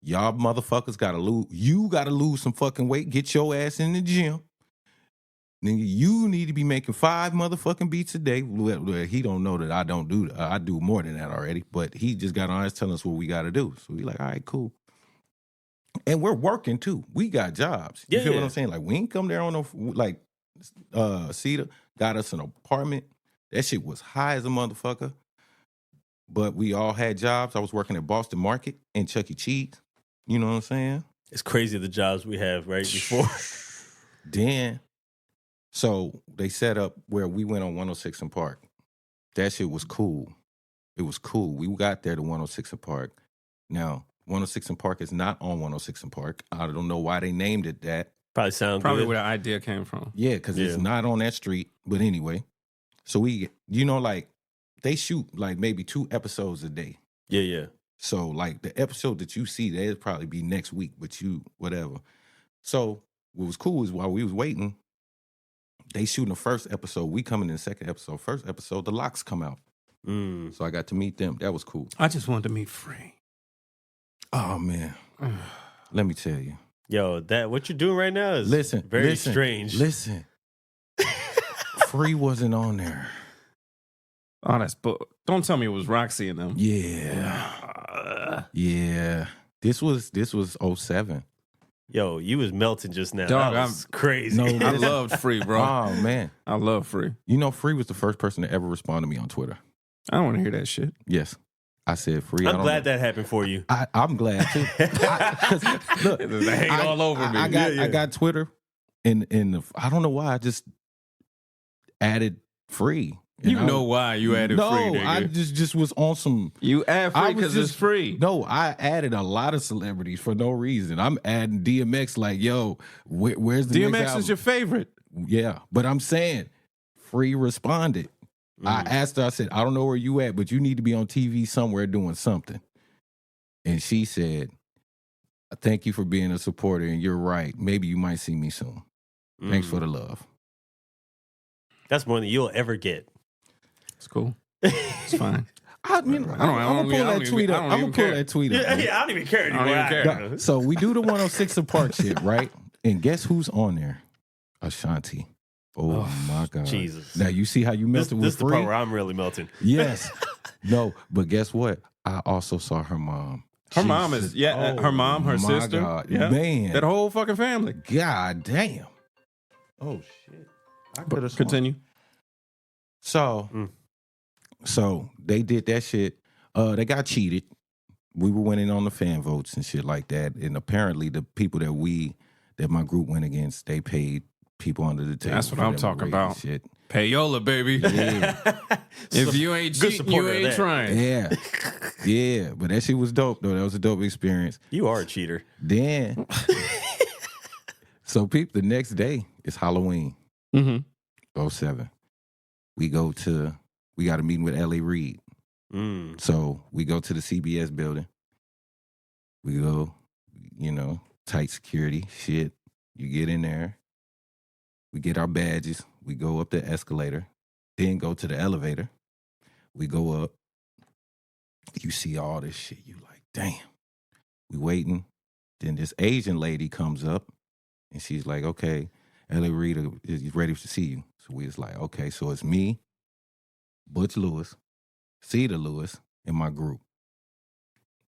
y'all motherfuckers gotta lose. You gotta lose some fucking weight. Get your ass in the gym. Nigga, you need to be making 5 motherfucking beats a day. Well, he don't know that I don't do that. I do more than that already. But he just got on us telling us what we got to do. So we like, all right, cool. And we're working too. We got jobs. You feel what I'm saying? Like we ain't come there on no like Cedar got us an apartment. That shit was high as a motherfucker. But we all had jobs. I was working at Boston Market and Chuck E. Cheese. You know what I'm saying? It's crazy the jobs we have right before. Then. So they set up where we went on 106 and Park. That shit was cool. It was cool. We got there to 106 and Park. Now, 106 and Park is not on 106 and Park. I don't know why they named it that. Probably sound probably good. where the idea came from. Yeah, because it's not on that street. But anyway, so we, like, they shoot like maybe 2 episodes a day. Yeah, yeah. So like the episode that you see, that'll probably be next week, but whatever. So what was cool is while we was waiting, they shooting the first episode. We coming in the second episode. First episode, the locks come out. So I got to meet them. That was cool. I just wanted to meet Free. Oh, man. Let me tell you. Yo, what you're doing right now is very strange. Listen. Free wasn't on there. Oh, that's don't tell me it was Roxy and them. Yeah. Yeah. This was 07. Yo, you was melting just now. Dog, that was crazy. No, I loved Free, bro. Oh, man. I love Free. You know, Free was the first person to ever respond to me on Twitter. I don't want to hear that shit. Yes. I said Free. I'm glad that happened for you. I'm glad, too. Look, They hate all over me. I got Twitter, and I don't know why. I just added Free. You know why you added Free, nigga. No, I just was on some... You add Free because it's free. No, I added a lot of celebrities for no reason. I'm adding DMX like, yo, where's the next DMX album? is your favorite. Yeah, but I'm saying Free responded. I asked her, I said, I don't know where you at, but you need to be on TV somewhere doing something. And she said, thank you for being a supporter, and you're right. Maybe you might see me soon. Thanks for the love. That's more than you'll ever get. It's cool. It's fine. I'm gonna pull that tweet up. I'm gonna pull that tweet up. Yeah, I don't even care anymore. I don't even care. So we do the 106 and Park shit, right? And guess who's on there? Ashanti. Oh my God. Jesus. Now you see how you melted This with is the Free? part where I'm really melting. Yes. No, but guess what? I also saw her mom. Her mom is her mom, her my sister, God. yeah, Man. that whole fucking family. God damn. Oh shit. I could have Continue. So, so they did that shit. They got cheated. We were winning on the fan votes and shit like that. And apparently, the people that my group went against, they paid people under the table. That's what I'm talking about. Shit. Payola, baby. Yeah, If you ain't cheating, you ain't trying. yeah, yeah. But that shit was dope though. That was a dope experience. You are a cheater. Then, so the next day is Halloween. Mm-hmm. 07. We got a meeting with L.A. Reid. So we go to the CBS building. We go, tight security shit. You get in there. We get our badges. We go up the escalator. Then go to the elevator. We go up. You see all this shit. You like, damn. We waiting. Then this Asian lady comes up. And she's like, okay, L.A. Reid is ready to see you. So we was like, okay, so it's me, Butch Lewis, Cedar Lewis, and my group.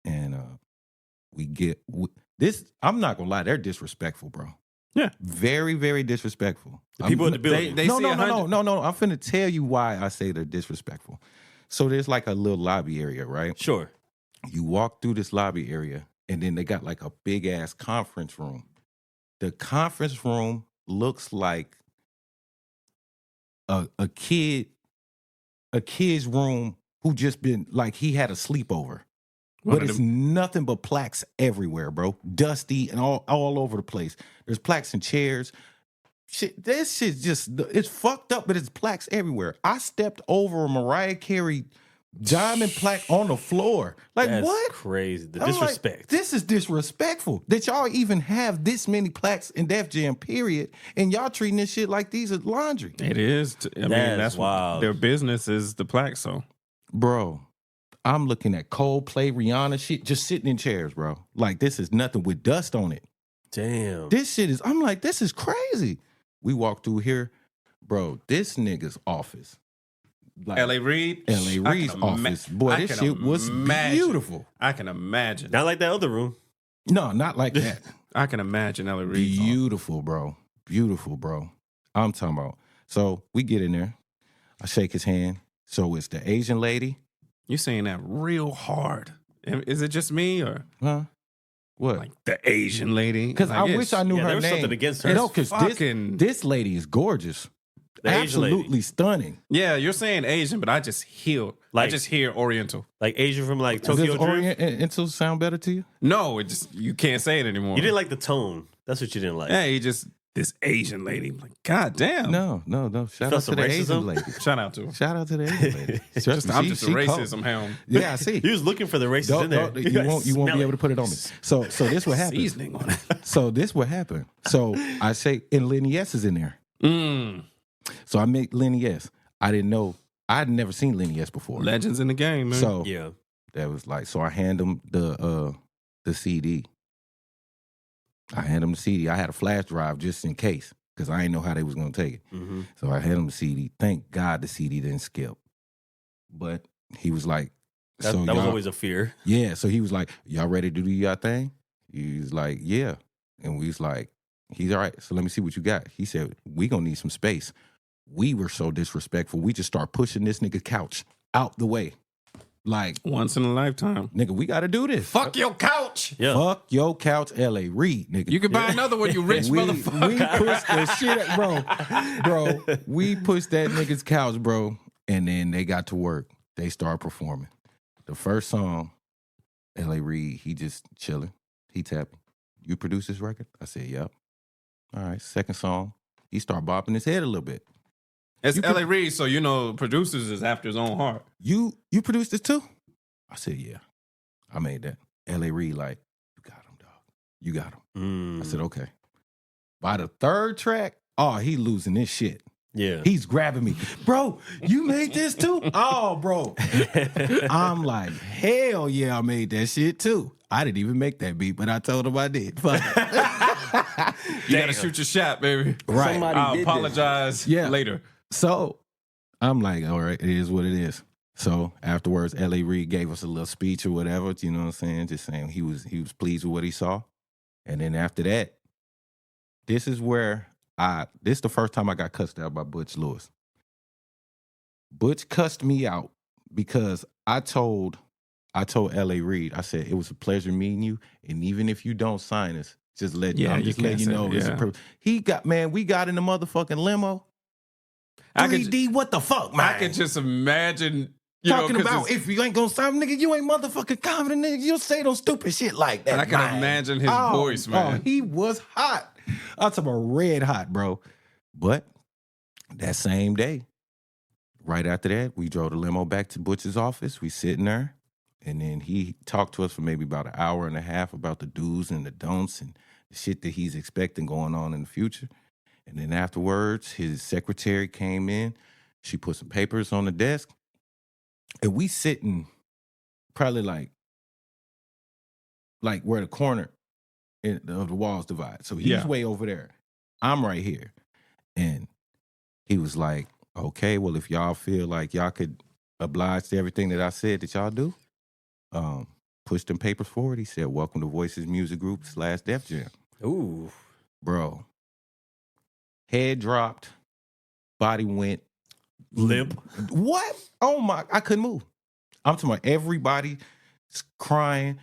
And this, I'm not going to lie, they're disrespectful, bro. Yeah. Very, very disrespectful. The people in the building. They No. see I'm finna tell you why I say they're disrespectful. So there's like a little lobby area, right? Sure. You walk through this lobby area, and then they got like a big ass conference room. The conference room looks like a kid's room who just been like he had a sleepover. But it's nothing but plaques everywhere, bro. Dusty and all over the place. There's plaques and chairs. Shit, this shit's just, it's fucked up, but it's plaques everywhere. I stepped over a Mariah Carey diamond plaque on the floor. Like, That's what? crazy. The I'm disrespect. like, this is disrespectful that y'all even have this many plaques in Def Jam, period, and y'all treating this shit like these are laundry. It is. I mean, that's wild. Their business is the plaque, so. Bro, I'm looking at Coldplay, Rihanna shit, just sitting in chairs, bro. Like, this is nothing with dust on it. Damn. This shit is, I'm like, this is crazy. We walk through here, bro, this nigga's office. Like, L.A. Reid? L.A. Reid's office. Boy, this shit was beautiful. I can imagine. Not like that other room. No, not like that. I can imagine L.A. Reid. Beautiful, bro. Beautiful, bro. I'm talking about. So we get in there. I shake his hand. So it's the Asian lady. You saying that real hard. Is it just me or? Huh? What? Like the Asian lady? Because Like, I wish I knew Yeah, her there was name. something against her. No, because this lady is gorgeous. The Asian Absolutely lady. stunning. Yeah, you're saying Asian, but I just hear Oriental. Like Asian from like Tokyo Does Drift. Oriental sound better to you? No, it just you can't say it anymore. You didn't like the tone. That's what you didn't like. Yeah, this Asian lady. I'm like, God damn. No. Shout felt out to some the racism? Asian lady. Shout out to her. Shout out to the Asian lady. I'm just a She racism cold. hound. Yeah, I see. He was looking for the racism in there. You won't be able to put it on me. So this what happened. Seasoning on it. So this what happened. So I say, and Lenny S is in there. So I make Lenny S. I didn't know. I'd never seen Lenny S before. Legends in the game, man. So Yeah. that was like, so I hand him the CD. I hand him the CD. I had a flash drive just in case because I didn't know how they was gonna take it. Mm-hmm. So I hand him the CD. Thank God the CD didn't skip. But he was like, That was always a fear. yeah. So he was like, y'all ready to do your thing? He was like, yeah. And we was like, he's all right. So let me see what you got. He said, we gonna need some space. We were so disrespectful. We just start pushing this nigga couch out the way. Like, Once in a lifetime. nigga, we got to do this. Fuck your couch. Yeah. Fuck your couch, L.A. Reid, nigga. You can buy another one, you rich we motherfucker. pushed the shit, bro. We pushed that nigga's couch, bro. And then they got to work. They started performing. The first song, L.A. Reid, he just chilling. He tapping. You produce this record? I said, yep. All right. Second song, he started bopping his head a little bit. It's L.A. Reid, so you know producers is after his own heart. You produced this too? I said, yeah. I made that. L.A. Reid, like, you got him, dog. You got him. I said, okay. By the third track, oh, he losing this shit. Yeah. He's grabbing me. Bro, you made this too? Oh, bro. I'm like, hell yeah, I made that shit too. I didn't even make that beat, but I told him I did. Fuck it. You gotta shoot your shot, baby. Right. Somebody I'll did apologize Yeah. later. So I'm like, all right, it is what it is. So afterwards, L.A. Reid gave us a little speech or whatever, you know what I'm saying? Just saying he was pleased with what he saw. And then after that, this is the first time I got cussed out by Butch Lewis. Butch cussed me out because I told L.A. Reid, I said, it was a pleasure meeting you. And even if you don't sign us, just let you know. We got in the motherfucking limo. 3D, what the fuck, man? I could just imagine talking about if you ain't gonna sign, nigga, you ain't motherfucking confident, nigga. You'll say those stupid shit like that. I can imagine his voice, man. Oh, he was hot. I'm talking about red hot, bro. But that same day, right after that, we drove the limo back to Butch's office. We sitting there, and then he talked to us for maybe about an hour and a half about the do's and the don'ts and the shit that he's expecting going on in the future. And then afterwards, his secretary came in. She put some papers on the desk. And we sitting probably like where the corner of the walls divide. So he's way over there. I'm right here. And he was like, okay, well, if y'all feel like y'all could oblige to everything that I said that y'all do, push them papers forward. He said, welcome to Voices Music Group / Def Jam. Ooh. Bro. Head dropped. Body went. Limp. What? Oh my, I couldn't move. I'm talking about everybody crying,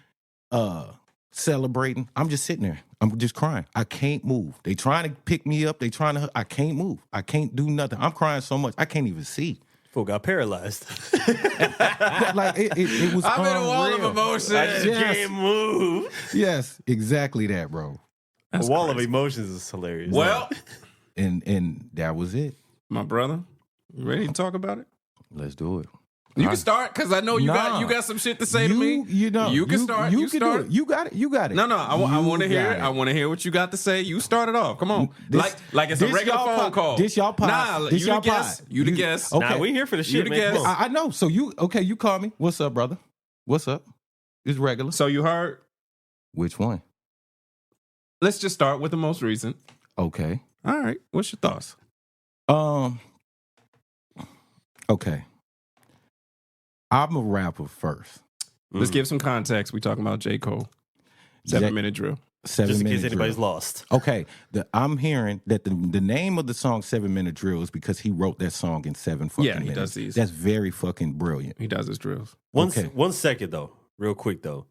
celebrating. I'm just sitting there. I'm just crying. I can't move. They trying to pick me up. I can't move. I can't do nothing. I'm crying so much. I can't even see. Fool got paralyzed. Like it was I'm in a wall of emotion. I just can't move. Yes, exactly that, bro. A wall of emotions is hilarious. Well, and that was it. My brother, you ready to talk about it? Let's do it. You can start because I know you got some shit to say to me. You know, you can start. You can start. do it. You got it. You got it. No, I want to hear it. I want to hear what you got to say. You start it off. Come on, like it's a regular phone call. This y'all pod. Nah, this you y'all the guest. pod. You the guest. Okay, nah, we here for the shit, the man. guest. I know. So you call me. What's up, brother? What's up? It's regular. So you heard? Which one? Let's just start with the most recent. Okay. All right. What's your thoughts? Okay. I'm a rapper first. Let's give some context. We talking about J. Cole. 7-minute drill. 7 Just in minute case anybody's drill. lost. Okay. I'm hearing that the name of the song 7 Minute Drill is because he wrote that song in 7 fucking minutes. he does these. That's very fucking brilliant. He does his drills. One second though, real quick though.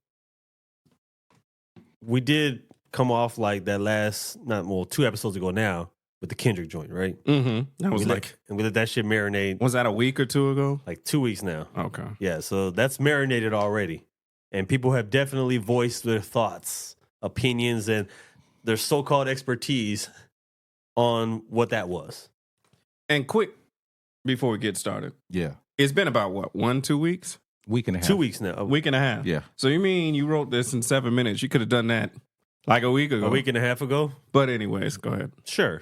We did come off like that last, 2 episodes ago now with the Kendrick joint, right? Mm-hmm. That was and we let that shit marinate. Was that a week or two ago? Like 2 weeks now. Okay. Yeah, so that's marinated already. And people have definitely voiced their thoughts, opinions, and their so-called expertise on what that was. And quick, before we get started. Yeah. It's been about what, 1-2 weeks? Week and a half. 2 weeks now. A week and a half. Yeah. So you mean you wrote this in 7 minutes? You could have done that like a week ago. A week and a half ago? But anyways, go ahead. Sure.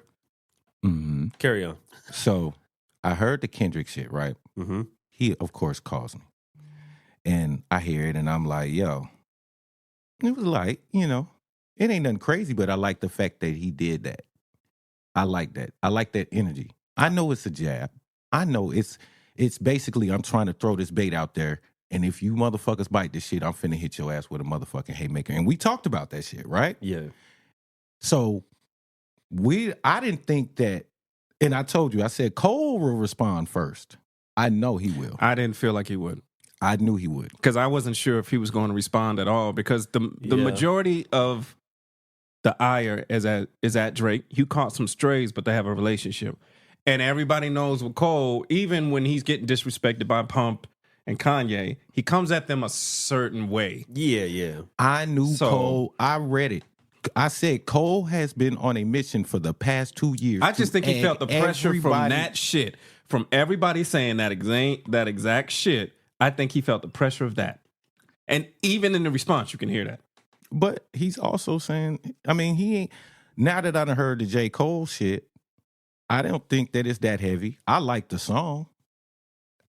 Mm-hmm. Carry on. So I heard the Kendrick shit, right? Mm-hmm. He, of course, calls me. And I hear it, and I'm like, yo. It was like, it ain't nothing crazy, but I like the fact that he did that. I like that. I like that energy. I know it's a jab. I know it's basically I'm trying to throw this bait out there, and if you motherfuckers bite this shit, I'm finna hit your ass with a motherfucking haymaker. And we talked about that shit, right? Yeah. So I didn't think that, and I told you, I said Cole will respond first. I know he will. I didn't feel like he would. I knew he would. Because I wasn't sure if he was going to respond at all. Because the majority of the ire is at Drake. You caught some strays, but they have a relationship. And everybody knows with Cole, even when he's getting disrespected by Pump and Kanye, he comes at them a certain way. Yeah. I knew Cole. I read it. I said Cole has been on a mission for the past 2 years. I just think he felt the pressure from that shit. From everybody saying that exact shit, I think he felt the pressure of that. And even in the response, you can hear that. But he's also saying, he ain't, now that I done heard the J. Cole shit, I don't think that it's that heavy. I like the song.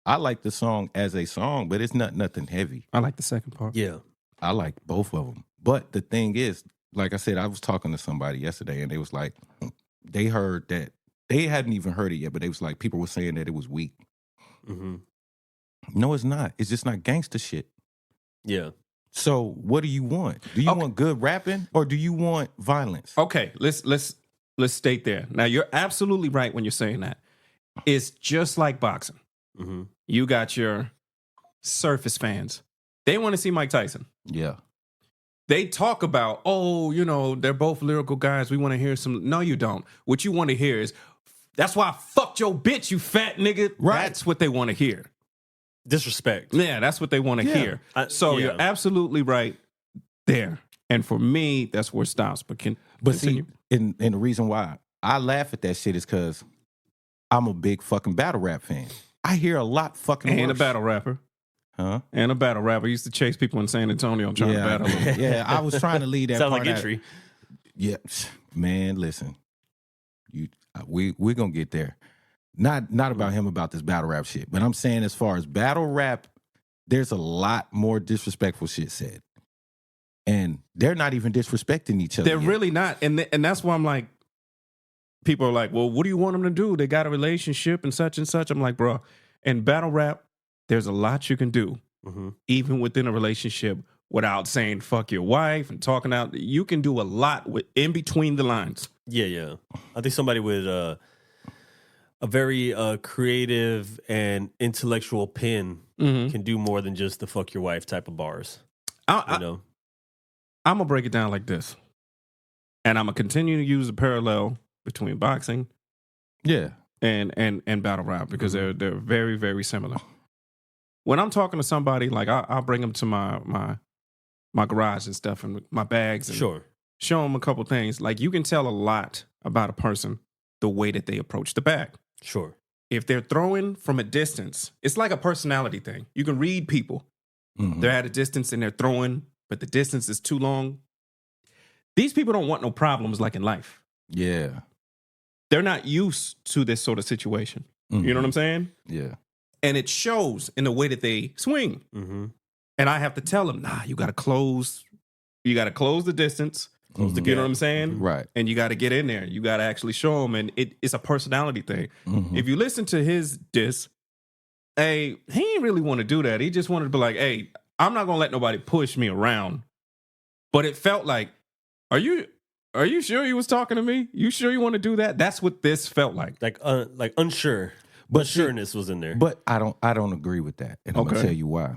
I like the song as a song, but it's nothing heavy. I like the second part. Yeah. I like both of them. But the thing is, like I said, I was talking to somebody yesterday, and they was like, they heard that, they hadn't even heard it yet, but they was like, people were saying that it was weak. Mm-hmm. No, it's not. It's just not gangster shit. Yeah. So what do you want? Do you want good rapping or do you want violence? Okay, let's state there. Now you're absolutely right when you're saying that. It's just like boxing. Mm-hmm. You got your surface fans. They want to see Mike Tyson. Yeah. They talk about, they're both lyrical guys. We want to hear some. No, you don't. What you want to hear is, that's why I fucked your bitch, you fat nigga. Right. That's what they want to hear. Disrespect. Yeah, that's what they want to hear. You're absolutely right there. And for me, that's where it stops. But continue. See, and the reason why I laugh at that shit is because I'm a big fucking battle rap fan. I hear a lot fucking And worse. a battle rapper. Huh? And a battle rapper. I used to chase people in San Antonio trying to battle them. Yeah, I was trying to lead that Sounds part like out. entry. Yeah, man, listen. We're gonna get there. Not about him about this battle rap shit, but I'm saying as far as battle rap, there's a lot more disrespectful shit said. And they're not even disrespecting each other. They're really not. And that's why I'm like, people are like, well, what do you want them to do? They got a relationship and such and such. I'm like, bro, in battle rap, there's a lot you can do, even within a relationship, without saying fuck your wife and talking out. You can do a lot in between the lines. Yeah. I think somebody with a very creative and intellectual pen can do more than just the fuck your wife type of bars. I'm going to break it down like this. And I'm going to continue to use a parallel between boxing and battle rap because they're very, very similar. When I'm talking to somebody, like I'll bring them to my garage and stuff and my bags and show them a couple things. Like you can tell a lot about a person the way that they approach the bag. Sure. If they're throwing from a distance, it's like a personality thing. You can read people. Mm-hmm. They're at a distance and they're throwing, but the distance is too long. These people don't want no problems like in life. Yeah. They're not used to this sort of situation. Mm-hmm. You know what I'm saying? Yeah. And it shows in the way that they swing. Mm-hmm. And I have to tell them, you got to close. You got to close the distance. Close the You know gap. what I'm saying? Right. And you got to get in there. You got to actually show them. And it's a personality thing. Mm-hmm. If you listen to his diss, he didn't really want to do that. He just wanted to be like, hey, I'm not going to let nobody push me around. But it felt like, are you sure you was talking to me? You sure you want to do that? That's what this felt like. Like unsure. But sureness was in there. But I don't agree with that. And I'm going to tell you why.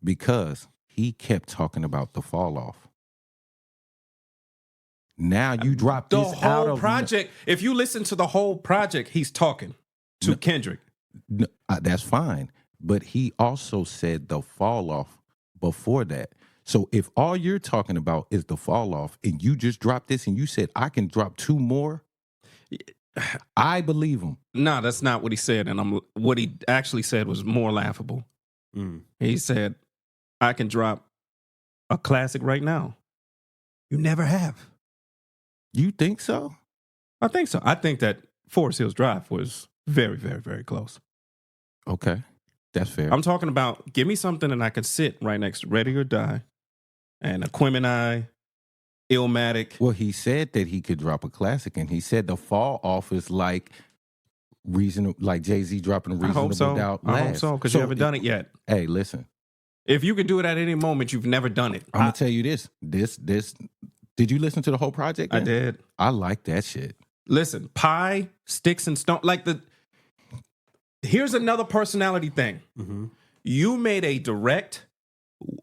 Because he kept talking about the fall off. Now you drop The this out whole of project. If you listen to the whole project, he's talking to Kendrick. No, that's fine. But he also said the fall off before that. So if all you're talking about is the fall off and you just dropped this and you said, I can drop 2 more, I believe him. No, that's not what he said. And what he actually said was more laughable. He said, I can drop a classic right now. You never have. You think so? I think so. I think that Forest Hills Drive was very, very, very close. Okay. That's fair. I'm talking about, give me something that I could sit right next to Ready or Die and Aquemini, Illmatic. Well, he said that he could drop a classic, and he said the fall off is like Jay-Z dropping Reasonable Doubt last. I hope so, because you haven't done it yet. Hey, listen. If you can do it at any moment, you've never done it. I'm going to tell you this. Did you listen to the whole project? I did. I like that shit. Listen, Pie, Sticks and Stone, here's another personality thing. Mm-hmm. You made a direct,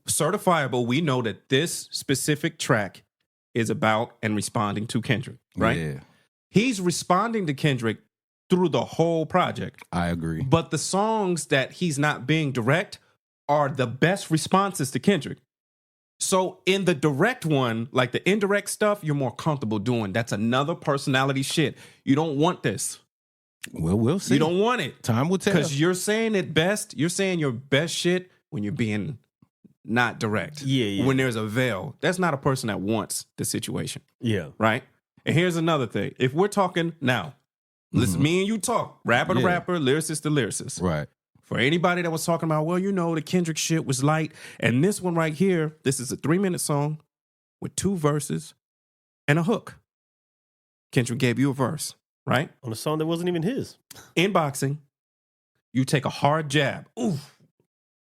certifiable, we know that this specific track is about and responding to Kendrick, right? Yeah. He's responding to Kendrick through the whole project. I agree. But the songs that he's not being direct are the best responses to Kendrick. So in the direct one, like the indirect stuff, you're more comfortable doing. That's another personality shit. You don't want this. Well, we'll see. You don't want it. Time will tell. Because you're saying it best. You're saying your best shit when you're being not direct. Yeah. When there's a veil. That's not a person that wants the situation. Yeah. Right? And here's another thing. If we're talking now, listen, me and you talk. Rapper to rapper, lyricist to lyricist. Right. For anybody that was talking about, well, the Kendrick shit was light. And this one right here, this is a 3-minute song with 2 verses and a hook. Kendrick gave you a verse, right? On a song that wasn't even his. In boxing, you take a hard jab. Oof.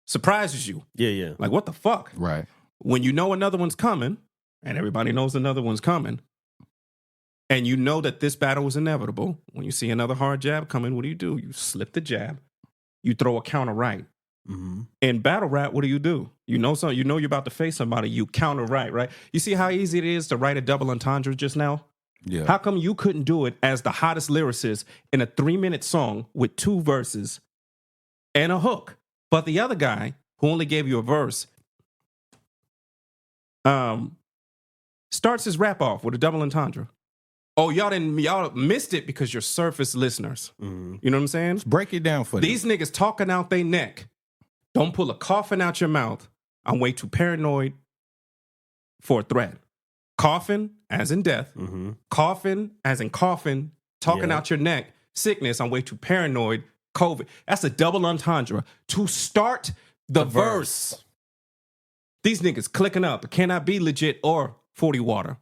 surprises you. Yeah. Like, what the fuck? Right. When you know another one's coming, and everybody knows another one's coming, and you know that this battle is inevitable, when you see another hard jab coming, what do? You slip the jab. You throw a counter right. Mm-hmm. In battle rap, what do? You know something. You know you're about to face somebody. You counter right? You see how easy it is to write a double entendre just now? Yeah. How come you couldn't do it as the hottest lyricist in a 3-minute song with 2 verses and a hook? But the other guy who only gave you a verse starts his rap off with a double entendre. Oh, y'all missed it because you're surface listeners. Mm-hmm. You know what I'm saying? Let's break it down for These niggas talking out their neck. Don't pull a coffin out your mouth. I'm way too paranoid for a threat. Coffin, as in death. Mm-hmm. Coffin, as in coffin. Talking out your neck. Sickness, I'm way too paranoid. COVID. That's a double entendre. To start the verse. These niggas clicking up. It cannot be legit or 40 water.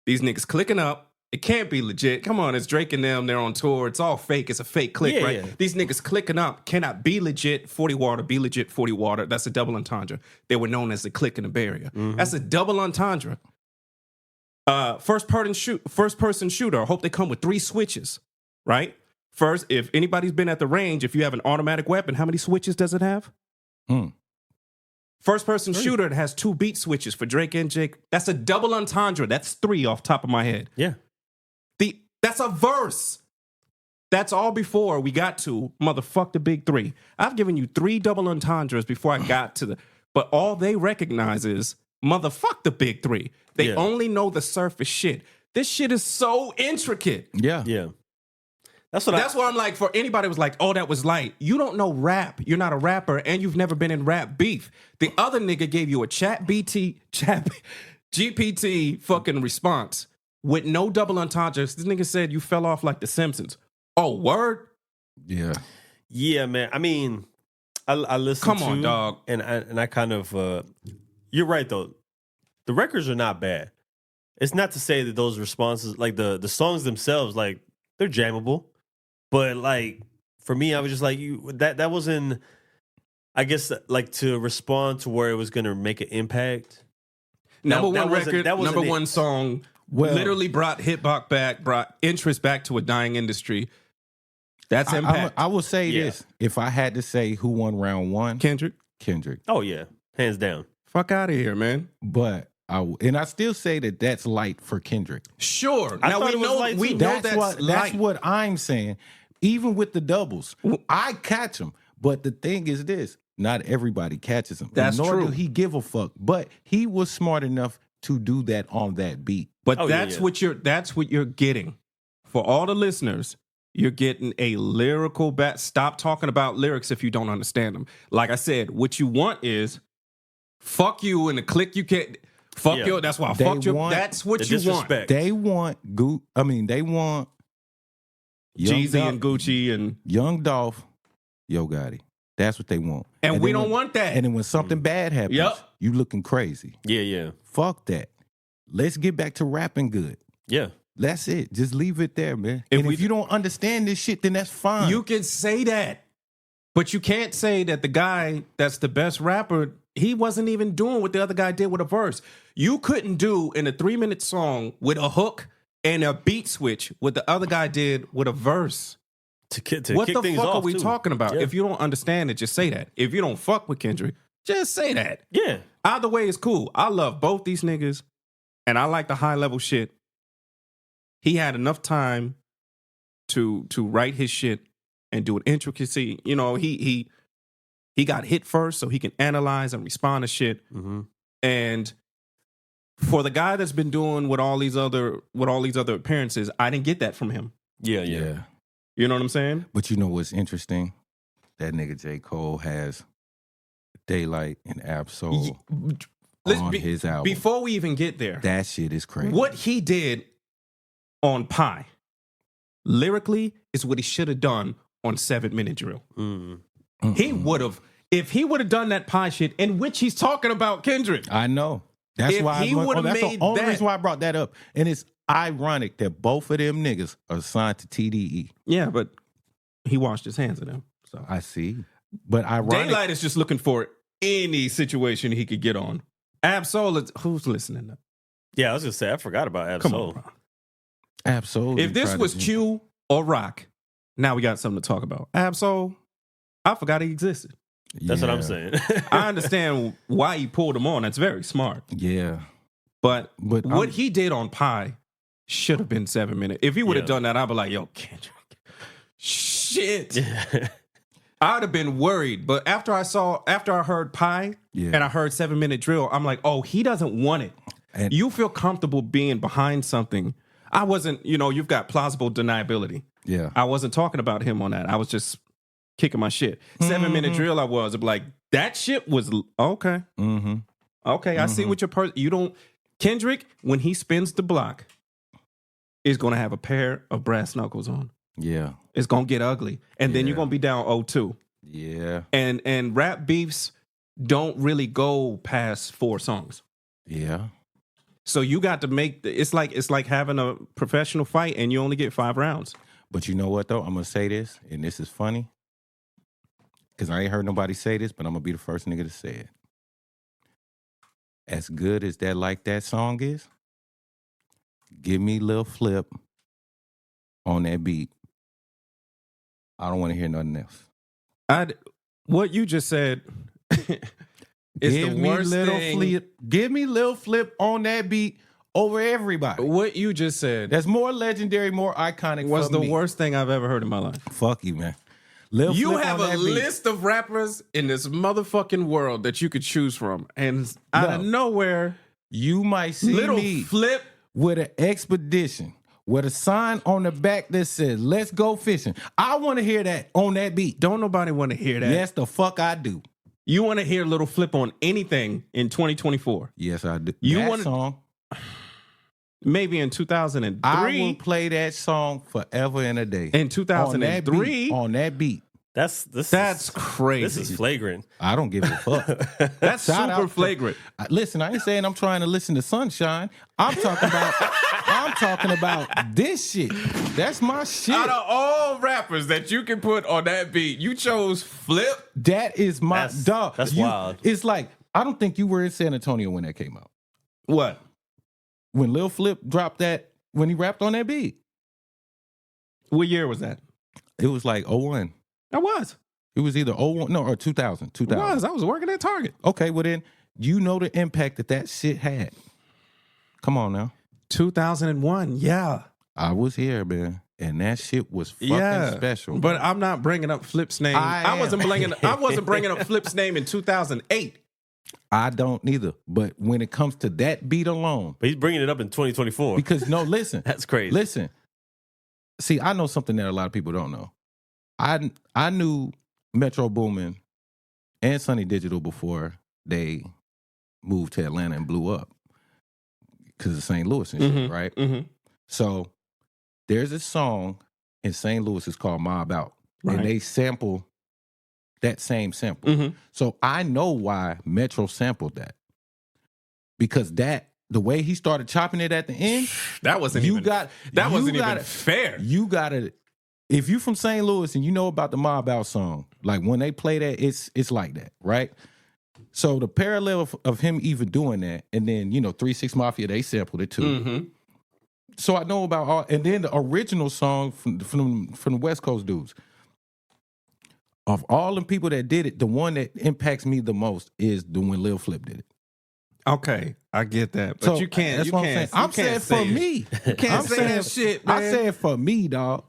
These niggas clicking up. It can't be legit. Come on, it's Drake and them. They're on tour. It's all fake. It's a fake click, right? Yeah. These niggas clicking up cannot be legit 40 water, be legit 40 water. That's a double entendre. They were known as the click and the barrier. Mm-hmm. That's a double entendre. First person shooter. I hope they come with 3 switches, right? First, if anybody's been at the range, if you have an automatic weapon, how many switches does it have? First person shooter, it has 2 beat switches for Drake and Jake. That's a double entendre. That's 3 off top of my head. Yeah. That's a verse. That's all before we got to motherfuck the big 3. I've given you 3 double entendres before I got to the, but all they recognize is motherfuck the big 3. They only know the surface shit. This shit is so intricate. Yeah. That's why I'm like, for anybody who was like, oh, that was light. You don't know rap. You're not a rapper, and you've never been in rap beef. The other nigga gave you a GPT fucking response with no double entendres. This nigga said you fell off like The Simpsons. Oh, word? Yeah. Yeah, man. I mean, I listened Come on, dog. And I kind of, you're right, though. The records are not bad. It's not to say that those responses, like the songs themselves, like, they're jammable. But, like, for me, I was just like, that wasn't, I guess, like, to respond to where it was going to make an impact. Number one record, number one song, literally brought hip hop back, brought interest back to a dying industry. That's impact. I will say this. If I had to say who won round 1. Kendrick. Oh, yeah. Hands down. Fuck out of here, man. But I still say that that's light for Kendrick. Sure. Now we know that's what I'm saying. Even with the doubles, I catch them. But the thing is this: not everybody catches them. That's nor true. do he give a fuck. But he was smart enough to do that on that beat. But what you're getting. For all the listeners, you're getting a lyrical stop talking about lyrics if you don't understand them. Like I said, what you want is fuck you and the click you can't. Fuck you. That's why I fucked you. That's what you want. They want they want Jeezy and Gucci and Young Dolph, Yo Gotti. That's what they want. And we don't want that. And then when something bad happens, you looking crazy. Yeah. Fuck that. Let's get back to rapping good. Yeah. That's it. Just leave it there, man. If you don't understand this shit, then that's fine. You can say that. But you can't say that the guy that's the best rapper, he wasn't even doing what the other guy did with a verse. You couldn't do in a 3-minute song with a hook and a beat switch what the other guy did with a verse. What the fuck are we talking about? Yeah. If you don't understand it, just say that. If you don't fuck with Kendrick, just say that. Yeah. Either way is cool. I love both these niggas, and I like the high level shit. He had enough time to write his shit and do an intricacy. You know, he got hit first, so he can analyze and respond to shit. Mm-hmm. And for the guy that's been doing with all these other appearances, I didn't get that from him. Yeah. You know what I'm saying? But you know what's interesting? That nigga J. Cole has Daylight and Absol on his album. Before we even get there, that shit is crazy. What he did on Pie, lyrically, is what he should have done on 7-Minute Drill. Mm-hmm. He would have, if he would have done that Pie shit, in which he's talking about Kendrick. I know. That's why he would have made that's the only that. reason why I brought that up. And it's ironic that both of them niggas are signed to TDE. Yeah, but he washed his hands of them. So I see. But ironic, Daylight is just looking for any situation he could get on. Absol, who's listening? Yeah, I was gonna say I forgot about Absol. Come on, bro. Absol. If this was Q or Rock, now we got something to talk about. Absol, I forgot he existed. That's what I'm saying. I understand why he pulled him on. That's very smart. Yeah. But what he did on Pie should have been 7 minutes. If he would have done that, I'd be like, yo, Kendrick. Shit. I'd have been worried. But after I heard Pie and I heard 7 Minute Drill, I'm like, oh, he doesn't want it. And you feel comfortable being behind something. I wasn't, you've got plausible deniability. Yeah. I wasn't talking about him on that. I was just kicking my shit. 7 Minute Drill, I'm like, that shit was okay. Mm-hmm. Okay, I see what your you don't. Kendrick, when he spins the block, is going to have a pair of brass knuckles on. Yeah. It's going to get ugly. And then you're going to be down 0-2. Yeah. And rap beefs don't really go past 4 songs. Yeah. So you got to make it's like having a professional fight and you only get 5 rounds. But you know what though? I'm gonna say this, and this is funny. Cause I ain't heard nobody say this, but I'm gonna be the first nigga to say it. As good as that Like That song is, give me Lil Flip on that beat. I don't want to hear nothing else. What you just said is the worst thing. Give me Lil Flip on that beat over everybody. What you just said That's more legendary, more iconic. was the me. worst thing I've ever heard in my life. Fuck you, man. Lil You Flip have on a that beat. list of rappers in this motherfucking world that you could choose from. And out of nowhere, You might see Little me Flip with an expedition with a sign on the back that says, let's go fishing. I want to hear that on that beat. Don't nobody want to hear that. Yes, the fuck I do. You want to hear Little Flip on anything in 2024. Yes, I do. You that wanna- song. Maybe in 2003. I will play that song forever and a day. In 2003. On that beat. That's crazy. This is flagrant. I don't give a fuck. That's Shout super out flagrant. Listen, I ain't saying I'm trying to listen to Sunshine. I'm talking about this shit. That's my shit. Out of all rappers that you can put on that beat, you chose Flip. That is my dog. That's wild. It's like, I don't think you were in San Antonio when that came out. What? When Lil Flip dropped that, when he rapped on that beat. What year was that? It was like 01. I was. It was either 01, no, or 2000. 2000. I was working at Target. Okay, well then, you know the impact that shit had. Come on now. 2001, yeah. I was here, man. And that shit was fucking special. But I'm not bringing up Flip's name. I wasn't bringing up Flip's name in 2008. I don't neither. But when it comes to that beat alone. But he's bringing it up in 2024. Because, no, listen. That's crazy. Listen. See, I know something that a lot of people don't know. I knew Metro Boomin and Sonny Digital before they moved to Atlanta and blew up. Because of St. Louis and shit, right? Mm-hmm. So there's a song in St. Louis, it's called Mob Out. Right. And they sample that same sample. Mm-hmm. So I know why Metro sampled that. Because the way he started chopping it at the end, that wasn't even fair. You gotta, if you from St. Louis and you know about the Mob Out song, like when they play that, it's like that, right? So the parallel of him even doing that, and then 3 6 Mafia, they sampled it too. Mm-hmm. So I know about all, and then the original song from the West Coast dudes. Of all the people that did it, the one that impacts me the most is the when Lil Flip did it. Okay, I get that, but so you can't. That's you what can't. I'm saying. I'm saying for me. You can't say that shit, man. I said for me, dog.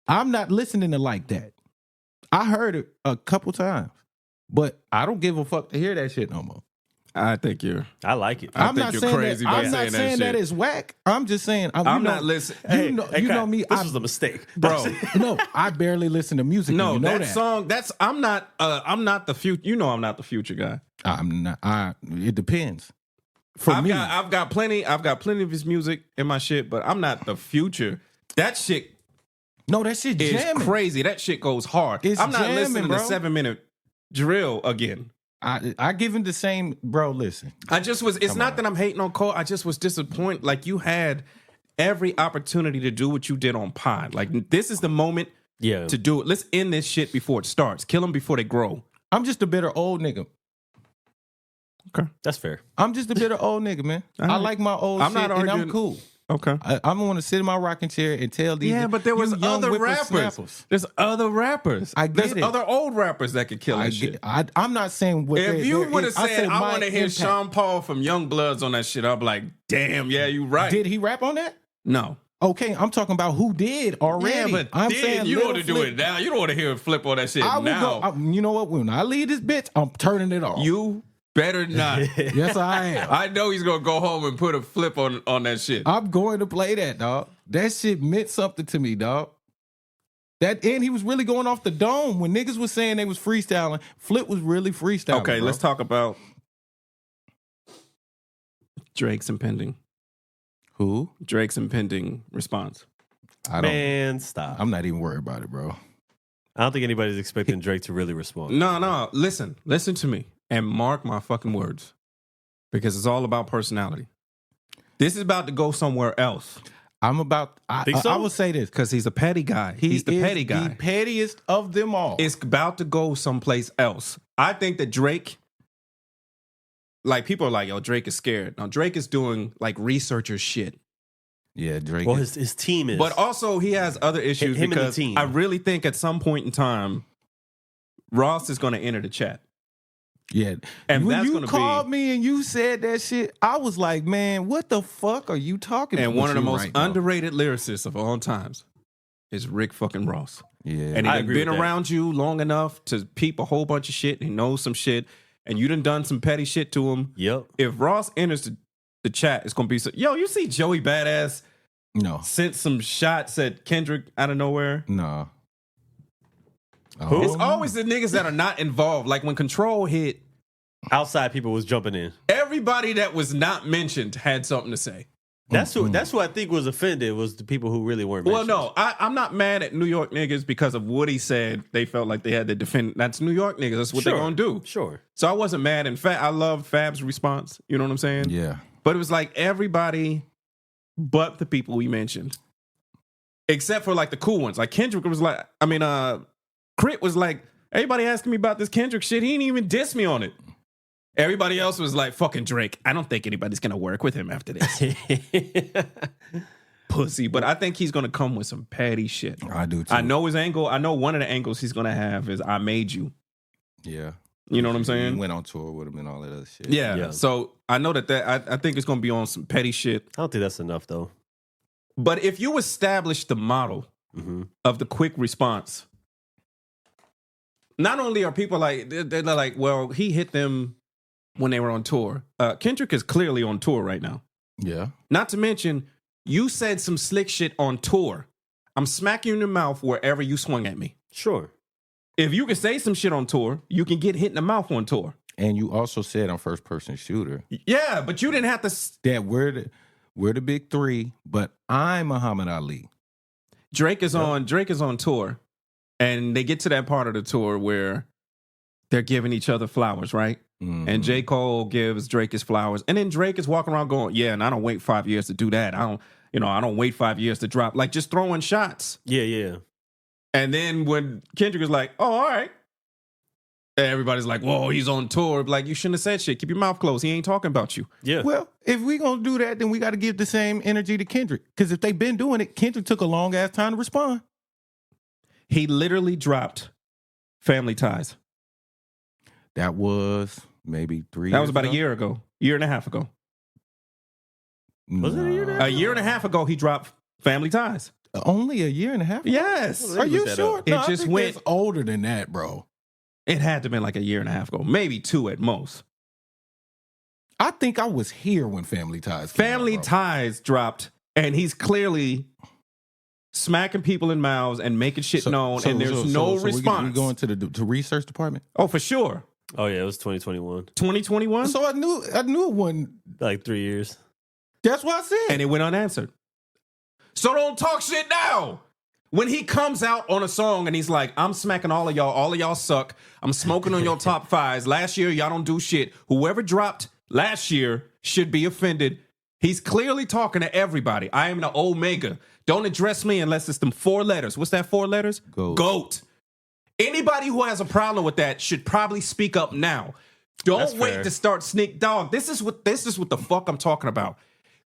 I'm not listening to like that. I heard it a couple times, but I don't give a fuck to hear that shit no more. I like it. I'm think not you're saying crazy that, by I'm not saying that it's whack. I'm just saying I'm not listening. You know me. This was a mistake, bro. No, I barely listen to music. No, you know that song. I'm not the future. You know, I'm not the future guy. I'm not. It depends. I've got plenty of his music in my shit, but I'm not the future. That shit. No, that shit is jamming. Crazy. That shit goes hard. I'm not jamming, listening bro. to 7 Minute Drill again. I give him the same, bro. Listen, It's not that I'm hating on Cole. I just was disappointed. Like, you had every opportunity to do what you did on Pod. Like, this is the moment to do it. Let's end this shit before it starts. Kill them before they grow. I'm just a bitter old nigga. Okay. That's fair. I'm just a bitter old nigga, man. All right. I like my old I'm shit, not and I'm arguing- cool. Okay. I'm going to sit in my rocking chair and tell these. Yeah, but there was you young other rappers. whippersnappers. There's other rappers. I get There's it. other old rappers that could kill that shit. I'm not saying what. If you would have said, said I my want to hear impact. Sean Paul from Young Bloods on that shit, I'm like, damn, yeah, you right. Did he rap on that? No. Okay, I'm talking about who did already. Yeah, but I'm then saying you don't Lil want to do Flip. it now. You don't want to hear a flip on that shit I will now. go. You know what? When I leave this bitch, I'm turning it off. You better not. Yes, I am. I know he's going to go home and put a flip on that shit. I'm going to play that, dog. That shit meant something to me, dog. That and he was really going off the dome when niggas was saying they was freestyling. Flip was really freestyling. Okay, bro. let's talk about Drake's impending response. I don't. Man, stop. I'm not even worried about it, bro. I don't think anybody's expecting Drake to really respond. No. Listen to me and mark my fucking words, because it's all about personality. This is about to go somewhere else. I'm about. Think so? I will say this Because he's a petty guy. He's the is petty guy. the pettiest of them all. It's about to go someplace else. I think that Drake, like, people are like, yo, Drake is scared. Now, Drake is doing, like, researcher shit. Yeah, Drake. Well, is- his team is. But also, he has other issues Him and the because team. I really think at some point in time, Ross is going to enter the chat. yeah. And when that's you gonna called be- me and you said that shit, I was like, man, what the fuck are you talking about? And one of the you most right now? underrated lyricists of all times is Rick fucking Ross. Yeah. And he I done agree been with that. around you long enough to peep a whole bunch of shit. And he knows some shit. And you done some petty shit to him. Yep. If Ross enters the chat, it's going to be so. Yo, you see Joey Badass no. sent some shots at Kendrick out of nowhere? No. Who? It's always the niggas that are not involved. Like when Control hit, Outside people was jumping in. everybody that was not mentioned had something to say. That's who I think was offended was the people who really weren't Well, mentioned. no, I'm not mad at New York niggas because of what he said. They felt like they had to defend. That's New York niggas. That's what they're going to do. Sure. So I wasn't mad. In fact, I love Fab's response. You know what I'm saying? Yeah. But it was like everybody but the people we mentioned. Except for like the cool ones. Like Kendrick was like, Crit was like, everybody asking me about this Kendrick shit. He didn't even diss me on it. Everybody else was like, fucking Drake. I don't think anybody's going to work with him after this. Pussy. But I think he's going to come with some petty shit. I do too. I know his angle. I know one of the angles he's going to have is I made you. Yeah. You know what I'm saying? He went on tour with him and all that other shit. Yeah. Yeah. So I know that I think it's going to be on some petty shit. I don't think that's enough though. But if you establish the model of the quick response, not only are people like, they're like, well, he hit them when they were on tour. Kendrick is clearly on tour right now. Yeah. Not to mention, you said some slick shit on tour. I'm smacking you in the mouth wherever you swung at me. Sure. If you can say some shit on tour, you can get hit in the mouth on tour. And you also said on first person shooter Yeah, but you didn't have to. that we're the big three, but I'm Muhammad Ali. Drake is on tour, and they get to that part of the tour where they're giving each other flowers, right? Mhm. And J. Cole gives Drake his flowers, and then Drake is walking around going, "Yeah, and I don't wait 5 years to do that. I don't wait 5 years to drop." Like just throwing shots. Yeah. And then when Kendrick is like, "Oh, all right," and everybody's like, "Whoa, he's on tour." Like you shouldn't have said shit. Keep your mouth closed. He ain't talking about you. Yeah. Well, if we gonna do that, then we got to give the same energy to Kendrick. Because if they've been doing it, Kendrick took a long ass time to respond. He literally dropped Family Ties. That was maybe 3 years That was about ago. a year ago, year and a half ago. Was it a year and a half? A year and a half ago, he dropped Family Ties. Only a year and a half? Yes. Well, Are you look that sure? up. It I just think went- that's older than that, bro. It had to have been like a year and a half ago, maybe 2 at most. I think I was here when Family Ties came Family out, bro. Ties dropped, and he's clearly smacking people in mouths and making shit known, and there's no response. We going to the research department. Oh, for sure. Oh yeah, it was 2021. 2021? So I knew it wasn't. Like 3 years. That's what I said. And it went unanswered. So don't talk shit now. When he comes out on a song and he's like, I'm smacking all of y'all suck. I'm smoking on your top fives. Last year, y'all don't do shit. Whoever dropped last year should be offended. He's clearly talking to everybody. I am the Omega. Don't address me unless it's them 4 letters. What's that 4 letters? Goat. Anybody who has a problem with that should probably speak up now. Don't That's wait fair. to start sneak dog. This is what the fuck I'm talking about.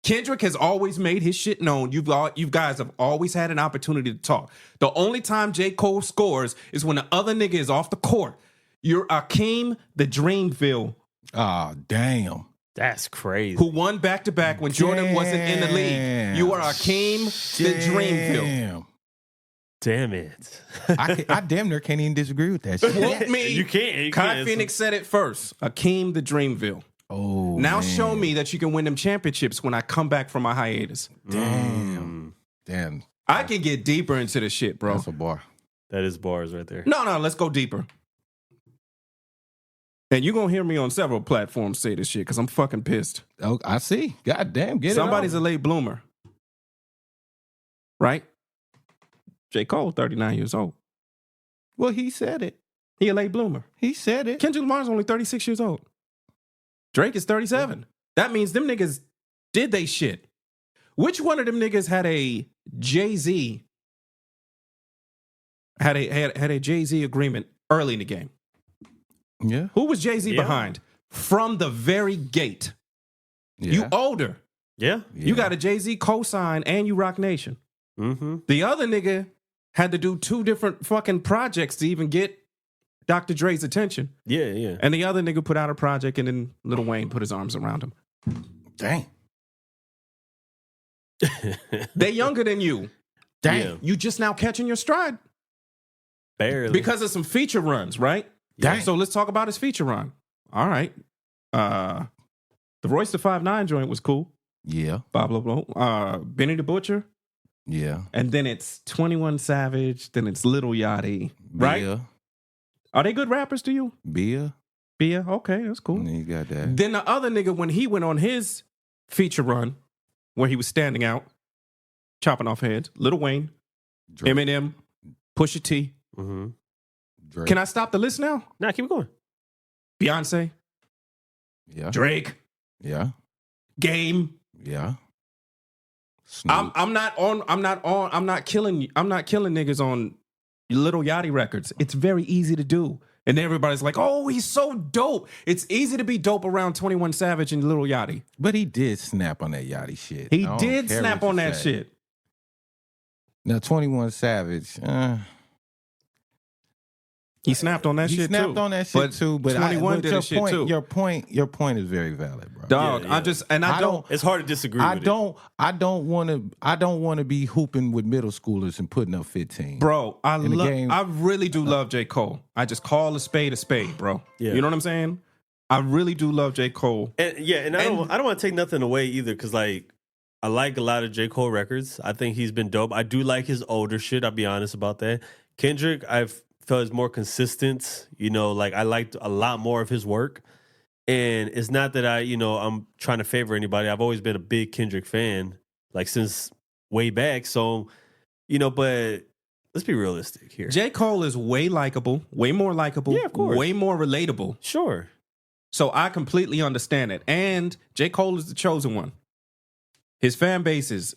Kendrick has always made his shit known. You guys have always had an opportunity to talk. The only time J. Cole scores is when the other nigga is off the court. You're Akeem the Dreamville, Ah, damn. That's crazy. who won back-to-back when Jordan wasn't in the league. You are Akeem the Dreamville. Damn it. I damn near can't even disagree with that shit. Quote me. You can't. Kai Phoenix said it first. Akeem the Dreamville. Oh, Now man. show me that you can win them championships when I come back from my hiatus. Damn. I can get deeper into the shit, bro. That's a bar. That is bars right there. No, let's go deeper. And you're going to hear me on several platforms say this shit because I'm fucking pissed. Oh, I see. God damn, get Somebody's it a late bloomer. Right? J. Cole, 39 years old. Well, he said it. He a late bloomer. He said it. Kendrick Lamar's only 36 years old. Drake is 37. That means them niggas did they shit. Which one of them niggas had a Jay-Z had a Jay-Z agreement early in the game? Yeah. Who was Jay-Z Yeah. behind? From the very gate. Yeah. You older. Yeah. You got a Jay-Z cosign and you Rock Nation. Mm-hmm. The other nigga had to do 2 different fucking projects to even get Dr. Dre's attention. Yeah. And the other nigga put out a project and then Lil Wayne put his arms around him. Dang. They younger than you. Dang. Yeah. You just now catching your stride Barely. because of some feature runs, right? Dang. So let's talk about his feature run. All right. The Royce the 5'9" joint was cool. Yeah. Blah, blah, blah. Benny the Butcher. Yeah. And then it's 21 Savage. Then it's Lil Yachty. Right? Bia. Are they good rappers to you? Bia. Bia? Okay, that's cool. And then you got that. Then the other nigga, when he went on his feature run, where he was standing out, chopping off heads, Lil Wayne, Drake. Eminem, Pusha T. Mm-hmm. Drake. Can I stop the list now? Nah, keep going. Beyonce, Yeah. Drake, Yeah. Game. Yeah. Snoop. I'm not killing niggas on Lil Yachty records. It's very easy to do. And everybody's like, oh, he's so dope. It's easy to be dope around 21 Savage and Lil Yachty. But he did snap on that Yachty shit. He I don't did care snap what on you that say. shit. Now 21 Savage. He snapped on that He shit snapped too. on that shit too. But 21 did your his shit point, too. Your point is very valid, bro. Dog, Yeah, yeah. I don't It's hard to disagree I with it. don't want to be hooping with middle schoolers and putting up 15. Bro, In the game. I really do love J. Cole. I just call a spade, bro. Yeah. You know what I'm saying? I really do love J. Cole. And I don't want to take nothing away either, because like I like a lot of J. Cole records. I think he's been dope. I do like his older shit. I'll be honest about that. Kendrick, I've felt is more consistent. You know, like I liked a lot more of his work. And it's not that I'm trying to favor anybody. I've always been a big Kendrick fan, like since way back. So, but let's be realistic here. J. Cole is way likable, way more likable, Yeah, of course. way more relatable. Sure. So I completely understand it. And J. Cole is the chosen one. His fan base is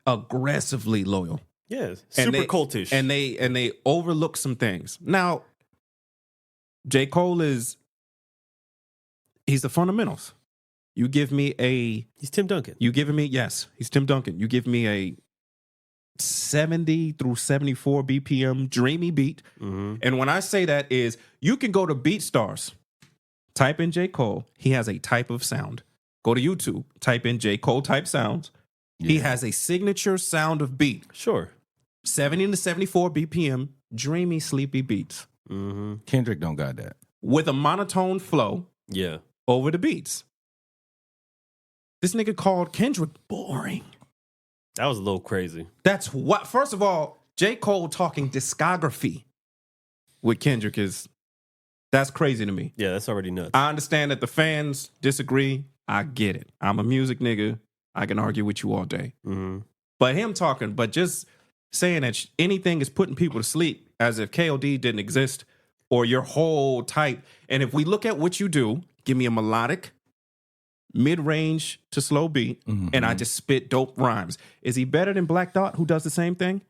aggressively loyal. Yeah. And Super they- cultish. And they overlook some things. Now, J. Cole he's the fundamentals. You give me he's Tim Duncan. yes, he's Tim Duncan. You give me a 70 through 74 BPM dreamy beat. Mm-hmm. And when I say that is, you can go to BeatStars, type in J. Cole. He has a type of sound. Go to YouTube, type in J. Cole type sounds. He has a signature sound of beat. Sure. 70 to 74 BPM, dreamy, sleepy beats Mm-hmm. Kendrick don't got that. with a monotone flow Yeah. over the beats. This nigga called Kendrick boring. That was a little crazy. That's what, first of all, J. Cole talking discography with Kendrick that's crazy to me. Yeah, that's already nuts. I understand that the fans disagree. I get it. I'm a music nigga. I can argue with you all day. Mm-hmm. But him talking, but just saying that anything is putting people to sleep as if KOD didn't exist or your whole type. And if we look at what you do, give me a melodic, mid-range to slow beat, and I just spit dope rhymes. Is he better than Black Thought, who does the same thing?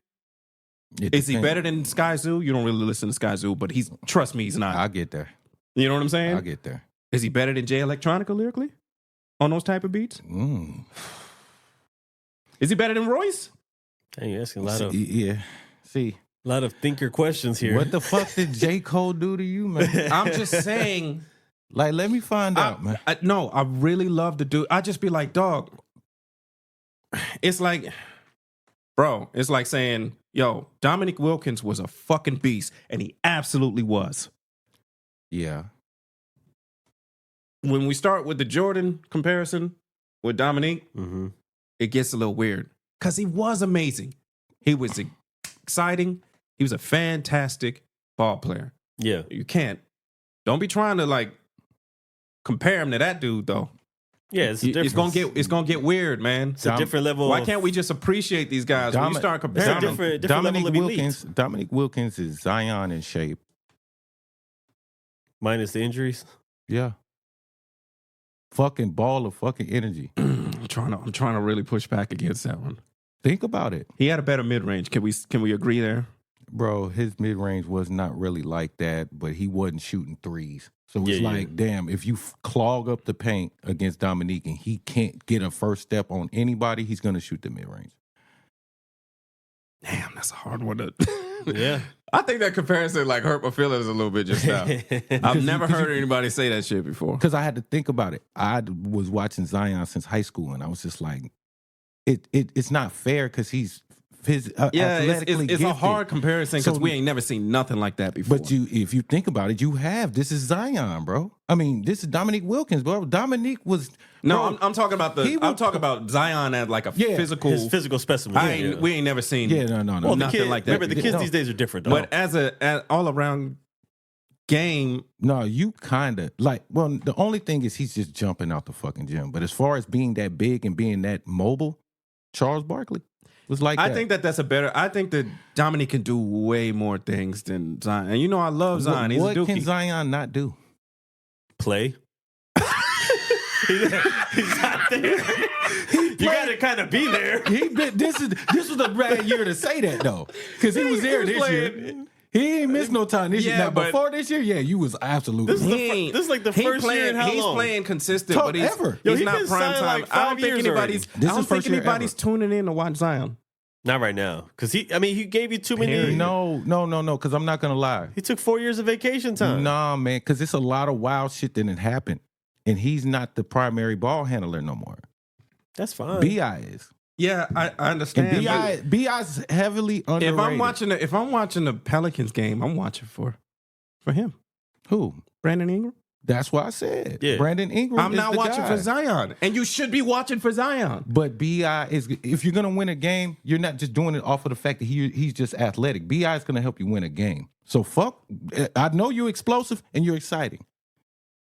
Is he better than Sky Zoo? You don't really listen to Sky Zoo, but trust me, he's not. I'll get there. You know what I'm saying? I'll get there. Is he better than Jay Electronica lyrically on those type of beats? Is he better than Royce? Dang, you're asking a lot of thinker questions here. What the fuck did J. Cole do to you, man? I'm just saying. Like, let me find out, man. No, I really love the dude. I just be like, dog. It's like, bro, it's like saying, yo, Dominique Wilkins was a fucking beast, and he absolutely was. Yeah. When we start with the Jordan comparison with Dominique, it gets a little weird because he was amazing. He was exciting. He was a fantastic ball player. Yeah. Don't be trying to like compare him to that dude though. Yeah, it's gonna get weird, man. It's a different level. Why can't we just appreciate these guys when you start comparing them? Different level of elite. Dominique Wilkins is Zion in shape. Minus the injuries. Yeah. Fucking ball of fucking energy. I'm trying to really push back against that one. Think about it. He had a better mid range. Can we agree there? Bro, his mid range was not really like that, but he wasn't shooting threes. So it's damn, if you clog up the paint against Dominique and he can't get a first step on anybody, he's going to shoot the mid range. Damn, that's a hard one to. Yeah. I think that comparison like hurt my feelings a little bit just now. I've never heard anybody say that shit before. Because I had to think about it. I was watching Zion since high school, and I was just like, it's not fair because he's athletically it's a hard comparison because we ain't never seen nothing like that before. But if you think about it, you have. This is Zion, bro. I mean, this is Dominique Wilkins, bro. Dominique was I'm talking about I'm talking about Zion as like a his physical specimen. We ain't never seen no. Well, nothing like that. Remember, the kids these days are different, though. But as all around game, no, you kind of like. Well, the only thing is he's just jumping out the fucking gym. But as far as being that big and being that mobile, Charles Barkley was like that. I think that's a better. I think that Dominique can do way more things than Zion. And you know, I love Zion. He's what a dookie. can Zion not do? Play. He's not there. You got to kind of be there. This was a bad year to say that though, because he was there this year. He ain't missed no time this year. Now, before this year, you was absolutely. This is like the first year in how long? He's playing consistent, but he's not prime time. Like I don't think anybody's tuning in to watch Zion. Not right now, because he gave you too many. No, because I'm not gonna lie. He took 4 years of vacation time. Nah, man, because it's a lot of wild shit that had happened, and he's not the primary ball handler no more. That's fine. B.I. is. Yeah, I understand. And B.I.'s heavily underrated. If I'm watching the Pelicans game, I'm watching for him. Who? Brandon Ingram. That's what I said. Yeah. Brandon Ingram. I'm not watching for Zion, and you should be watching for Zion. But B.I. is. If you're gonna win a game, you're not just doing it off of the fact that he's just athletic. B.I. is gonna help you win a game. So fuck. I know you're explosive and you're exciting.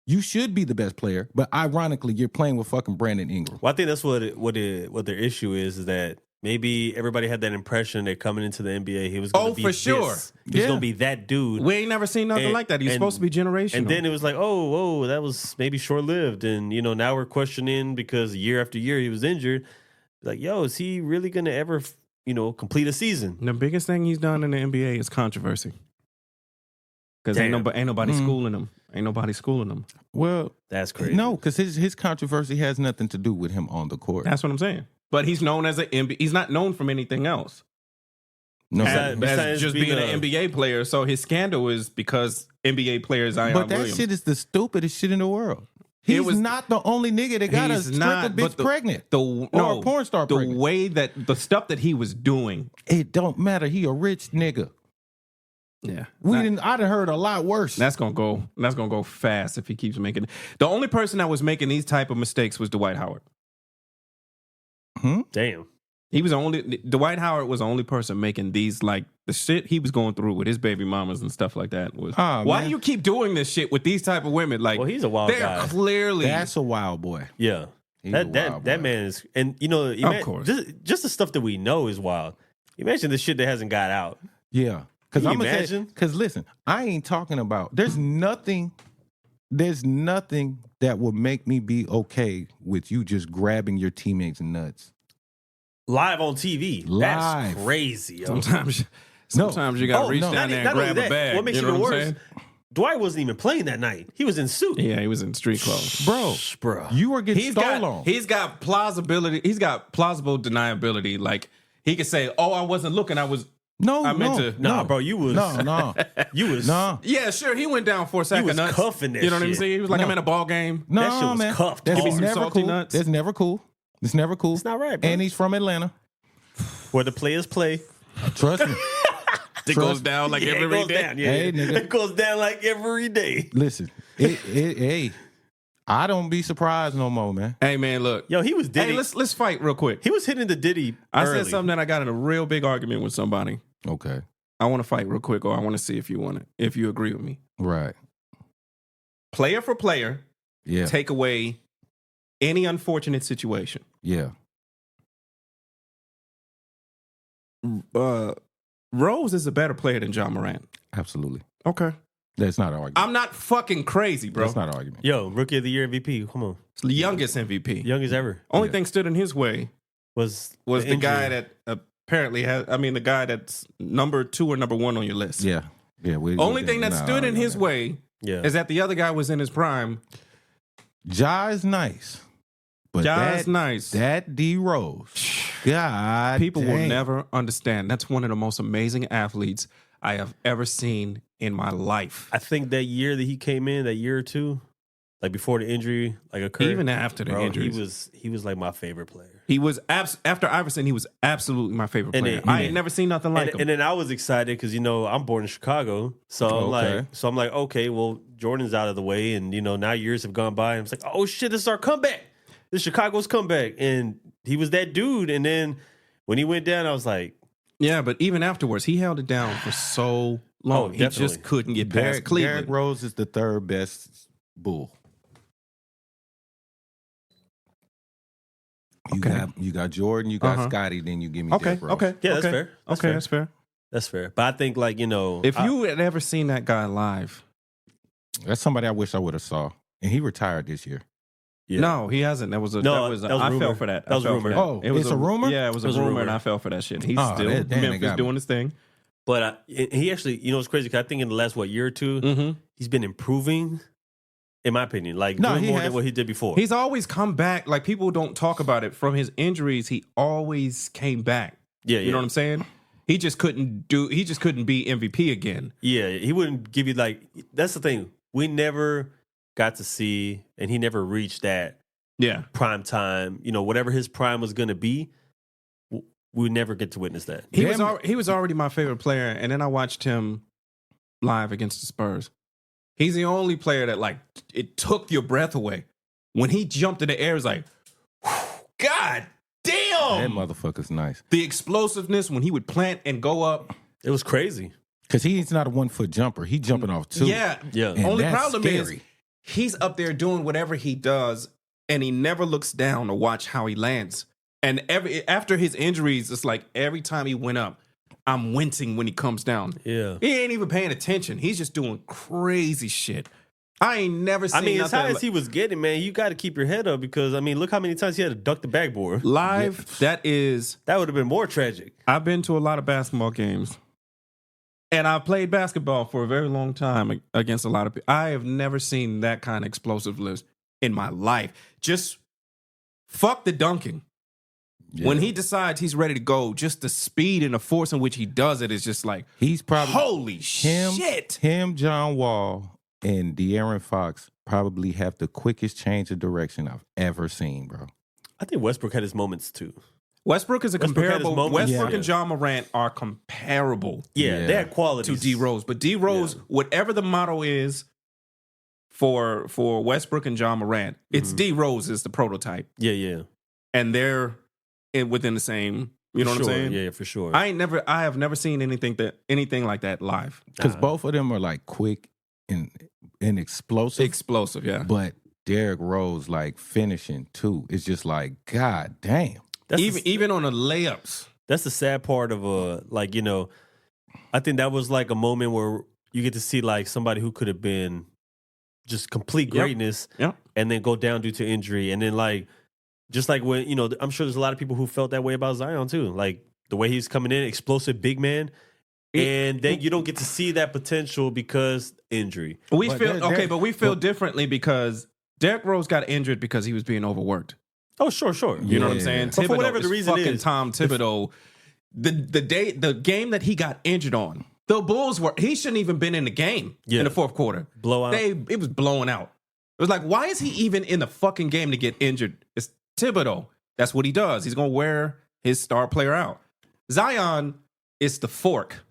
You should be the best player, but ironically, you're playing with fucking Brandon Ingram. Well, I think that's what their issue is that maybe everybody had that impression that coming into the NBA, he was going to be for sure. He's going to be that dude. We ain't never seen nothing like that. He's supposed to be generational. And then it was like, oh, that was maybe short-lived. And, now we're questioning because year after year he was injured. Like, yo, is he really going to ever, complete a season? The biggest thing he's done in the NBA is controversy. Because ain't nobody schooling him. Ain't nobody schooling him. Well, that's crazy. No, because his controversy has nothing to do with him on the court. That's what I'm saying. But he's known as he's not known from anything else. No, besides just being an NBA player. So his scandal is because NBA players Zion But that Williams. shit is the stupidest shit in the world. He's not the only nigga that got a stripper bitch pregnant. Or a porn star pregnant. The way that the stuff that he was doing. It don't matter. He a rich nigga. Yeah, I done heard a lot worse. That's gonna go fast if he keeps making it. The only person that was making these type of mistakes was Dwight Howard. Damn, Dwight Howard was the only person making these, like the shit he was going through with his baby mamas and stuff like that. Why do you keep doing this shit with these type of women? Like, well, he's a wild guy. That's a wild boy. Yeah, that man is, and of course, just the stuff that we know is wild. Imagine the shit that hasn't got out. Yeah. Because listen, I ain't talking about. There's nothing there's nothing that will make me be okay with you just grabbing your teammates' nuts. Live on TV. Live. That's crazy, yo. Sometimes you got to reach down there and grab a bag. What makes you it know even what I'm worse, saying? Dwight wasn't even playing that night. He was in suit. Yeah, he was in street clothes. Bro, you were getting stole on. He's got plausibility. He's got plausible deniability. Like, he could say, "Oh, I wasn't looking. I meant to." Nah, bro, you was. No. You was. No. Yeah, sure. He went down for a sack was of nuts. cuffing that You know what I'm shit. saying? He was like, No. "I'm in a ball game." No, That shit was man. cuffed. That's Give me some never salty cool. nuts. That's never cool. It's never cool. It's not right, bro. And he's from Atlanta. Where the players play. Trust me. It goes down like Yeah, it every goes day. down. Yeah, Hey, nigga. it goes down like every day. Listen, hey, I don't be surprised no more, man. Hey, man, look. Yo, he was Diddy. Hey, let's fight real quick. He was hitting the Diddy. I early. said something that I got in a real big argument with somebody. Okay, I want to fight real quick, or I want to see if you agree with me. right. Player for player, Yeah, take away any unfortunate situation. yeah. Rose is a better player than John Morant. Absolutely. Okay. That's not an argument. I'm not fucking crazy, bro. That's not an argument. Yo, Rookie of the Year MVP. Come on. It's the youngest MVP. Youngest ever. Only Yeah. thing stood in his way Was the guy injury. that apparently the guy that's number 2 or number 1 on your list. Yeah, yeah. Only thing that stood in his way Yeah. is that the other guy was in his prime. Ja is nice, but Ja's nice. That D Rose, God, People will dang. never understand. That's one of the most amazing athletes I have ever seen in my life. I think that year that he came in, that year or two, like before the injury like occurred. Even after the bro, injuries. he was like my favorite player. He was after Iverson. He was absolutely my favorite And player. then- I ain't never seen nothing like him. And then I was excited because I'm born in Chicago, so Okay. I'm like, okay, well Jordan's out of the way, and now years have gone by, and it's like, oh shit, this is our comeback. This is Chicago's comeback, and he was that dude. And then when he went down, I was like, Yeah, but even afterwards, he held it down for so long. Oh, He just definitely. couldn't get past Derrick Cleveland. Rose is the third best Bull. Okay. You got Jordan, you got Uh-huh. Scotty, then you give me Okay, Derrick Rose. okay. yeah, that's okay. fair. That's Okay, fair. that's fair. That's fair. But I think If you had ever seen that guy live, That's somebody I wish I would have saw, and he retired this year. yeah. no, he hasn't. That was a. No, that was. that was a I rumor. fell for that. That was I a fell for rumor. that. Oh, It was it's a rumor? Yeah, it was a rumor, and I fell for that shit. He's Oh, still damn, they Memphis got me. doing his thing. But he actually, it's crazy because I think in the last year or two, Mm-hmm. he's been improving. In my opinion, like No, doing he more has. than what he did before. He's always come back. Like, people don't talk about it. From his injuries, he always came back. yeah, You know what I'm saying? He just couldn't be MVP again. Yeah, he wouldn't give you that's the thing. We never got to see, and he never reached that Yeah. prime time. Whatever his prime was going to be, we would never get to witness that. He Damn. was he was already my favorite player, and then I watched him live against the Spurs. He's the only player that it took your breath away. When he jumped in the air, it was like, God That damn! motherfucker's nice The explosiveness when he would plant and go up. It was crazy. because he's not a 1 foot jumper. He jumping off too. Yeah. Yeah. And Only that's problem is scary. he's up there doing whatever he does, and he never looks down to watch how he lands. And after his injuries, it's like every time he went up, I'm wincing when he comes down. Yeah. He ain't even paying attention. He's just doing crazy shit. I ain't never seen I mean, as nothing high as he was getting, man, you got to keep your head up because, look how many times he had to duck the backboard. live. That That would have been more tragic. I've been to a lot of basketball games, and I played basketball for a very long time against a lot of people. I have never seen that kind of explosiveness in my life. Just fuck the dunking. Yeah. When he decides he's ready to go, just the speed and the force in which he does it is just like, He's probably holy him, shit. Him, John Wall, and De'Aaron Fox probably have the quickest change of direction I've ever seen, bro. I think Westbrook had his moments too. Westbrook is a Westbrook had his comparable. moments. Westbrook Yeah. and John Morant are comparable Yeah, Yeah. they had quality to D Rose, but D Rose, whatever the motto is for Westbrook and John Morant, it's D Rose is the prototype, Yeah, yeah. and they're within the same. You know what I'm Sure. saying? Yeah, for sure. I have never seen anything like that live. Because both of them are like quick and explosive. Explosive, yeah. But Derrick Rose like finishing too. It's just like, God damn. That's Even on the layups. That's the sad part of I think that was like a moment where you get to see like somebody who could have been just complete greatness, and then go down due to injury, and then like just like when I'm sure there's a lot of people who felt that way about Zion too, like the way he's coming in, explosive big man. And then you don't get to see that potential because injury. But we feel differently because Derrick Rose got injured because he was being overworked. Oh, sure. You know what I'm saying? But for whatever the reason fucking is, Tom Thibodeau, the game that he got injured on, the Bulls he shouldn't even been in the game in the fourth quarter. Blowout. It was blowing out. It was like, why is he even in the fucking game to get injured? It's Thibodeau. That's what he does. He's gonna wear his star player out. Zion is the fork.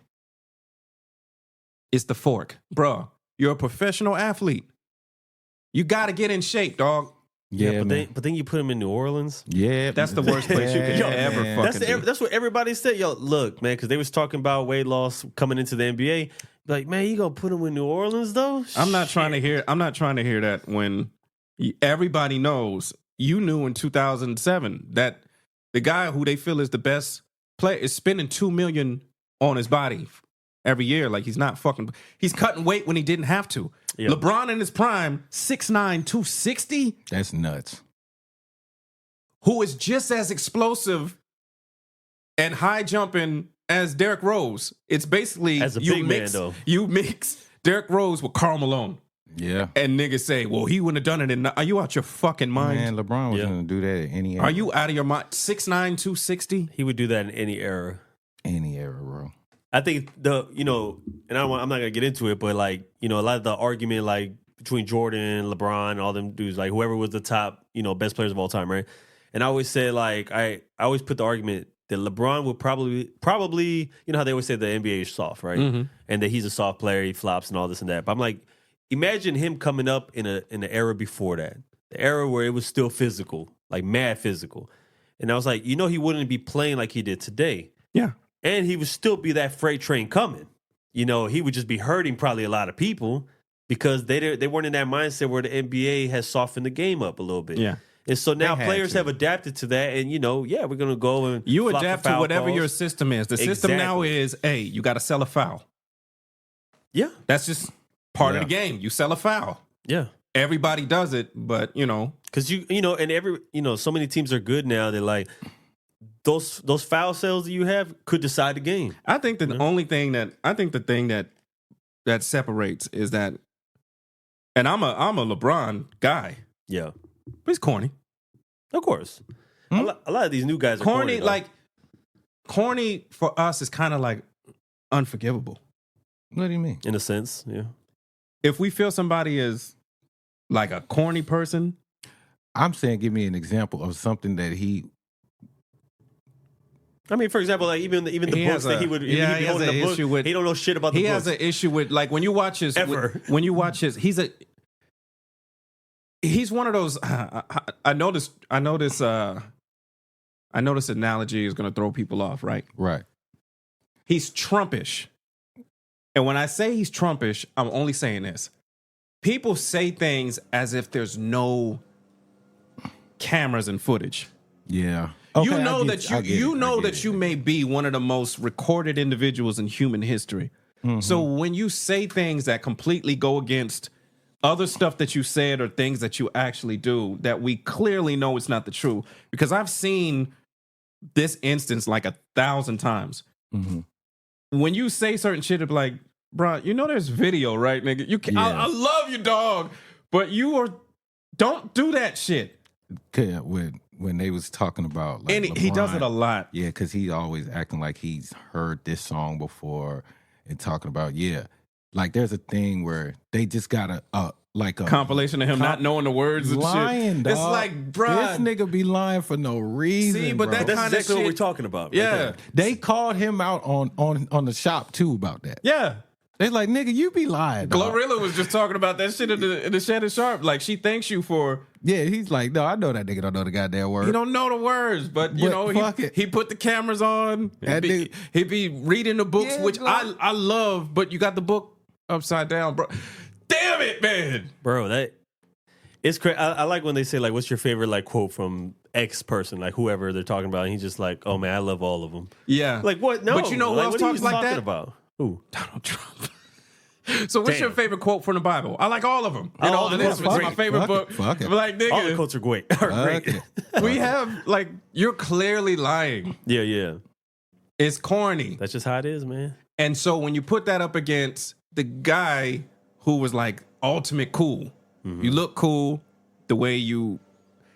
It's the fork. Bruh, you're a professional athlete. You got to get in shape, dog. Yeah, but then you put him in New Orleans. Yeah, that's the worst place you could ever fucking do. That's what everybody said. Yo, look, man, because they was talking about weight loss coming into the NBA. Like, man, you gonna put him in New Orleans though? I'm not trying to hear that when everybody knows. You knew in 2007 that the guy who they feel is the best player is spending $2 million on his body every year. Like he's cutting weight when he didn't have to. Yep. LeBron in his prime, 6'9", 260. That's nuts. Who is just as explosive and high jumping as Derrick Rose. It's basically as a big man though. You mix Derrick Rose with Karl Malone. Yeah. And niggas say, well, he wouldn't have done it. Are you out your fucking mind? Man, LeBron was going to do that at any era. Are you out of your mind? 6'9", 260? He would do that in any era. Any era, bro. I think and I'm not gonna get into it, but like a lot of the argument like between Jordan and LeBron and all them dudes, like whoever was the top best players of all time, right? And I always say like I always put the argument that LeBron would probably how they always say the NBA is soft, right? Mm-hmm. And that he's a soft player, he flops and all this and that. But I'm like, imagine him coming up in the era before that, the era where it was still physical, like mad physical. And I was like, he wouldn't be playing like he did today. Yeah. And he would still be that freight train coming. He would just be hurting probably a lot of people because they weren't in that mindset where the NBA has softened the game up a little bit. Yeah. And so now players have adapted to that. And, we're going to go and you adapt to whatever your system is. The system now is, hey, you got to sell a foul. Yeah. That's just part of the game. You sell a foul. Yeah. Everybody does it, but, Because, and so many teams are good now. They're like, those foul sales that you have could decide the game. I think the thing that separates is that, and I'm a LeBron guy. Yeah, but he's corny. Of course, a lot of these new guys are corny. Corny for us is kind of like unforgivable. What do you mean? In a sense, yeah. If we feel somebody is like a corny person, I'm saying, give me an example of something that he. I mean, for example, like even the books that he would he has an issue with. He don't know shit about the books. He has an issue with like when you watch his he's one of those. I know this analogy is going to throw people off, right? Right. He's Trumpish, and when I say he's Trumpish, I'm only saying this: people say things as if there's no cameras and footage. Yeah. Okay, you may be one of the most recorded individuals in human history. Mm-hmm. So when you say things that completely go against other stuff that you said or things that you actually do that we clearly know it's not the truth, because I've seen this instance like 1,000 times. Mm-hmm. When you say certain shit, it's like, bro, there's video, right, nigga? You can, I love you, dog, but don't do that shit. When they was talking about like and he does it a lot. Yeah, because he's always acting like he's heard this song before and talking about, like there's a thing where they just got a compilation of him not knowing the words and lying, shit. Dog. It's like, bruh. This nigga be lying for no reason. See, but bro. that's kind of exactly shit, what we're talking about. Yeah. Right, they called him out on the shop too about that. Yeah. They like, nigga, you be lying. Dog. Glorilla was just talking about that shit in the Shannon Sharp. Like, she thanks you for. Yeah, he's like, no, I know that nigga don't know the goddamn word. He don't know the words, but he put the cameras on. He'd be reading the books, which I love, but you got the book upside down, bro. Damn it, man. Bro, that it's crazy. I like when they say, like, what's your favorite, like, quote from X person, like, whoever they're talking about, and he's just like, oh, man, I love all of them. Yeah. Like, what? No. But you know who else talks like that? About? Who? Donald Trump. So what's your favorite quote from the Bible? I like all of them. And all the quotes It's are my great. favorite Fuck book. it, fuck it. But like, All the nigga, quotes are great. Are great. Okay. we have like you're clearly lying. Yeah. It's corny. That's just how it is, man. And so when you put that up against the guy who was like ultimate cool, you look cool, the way you,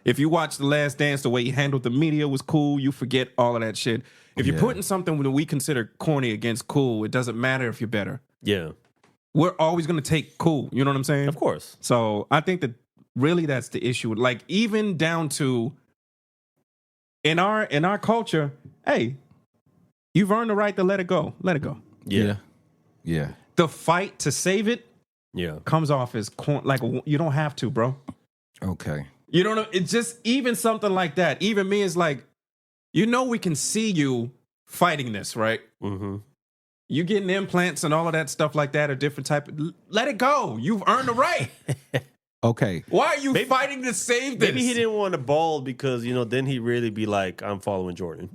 if you watch The Last Dance, the way he handled the media was cool, you forget all of that shit. If you're putting something that we consider corny against cool, it doesn't matter if you're better. Yeah. We're always going to take cool. You know what I'm saying? Of course. So I think that really that's the issue. Like even down to in our culture, hey, you've earned the right to let it go. Let it go. Yeah. Yeah. The fight to save it Yeah. comes off as like you don't have to, bro. Okay. You don't know. It's just even something like that. Even me is like, we can see you fighting this, right? Mm-hmm. You getting implants and all of that stuff like that, a different type. Let it go. You've earned the right. Okay. Why are you fighting to save this? Maybe he didn't want to bald because, then he'd really be like, I'm following Jordan.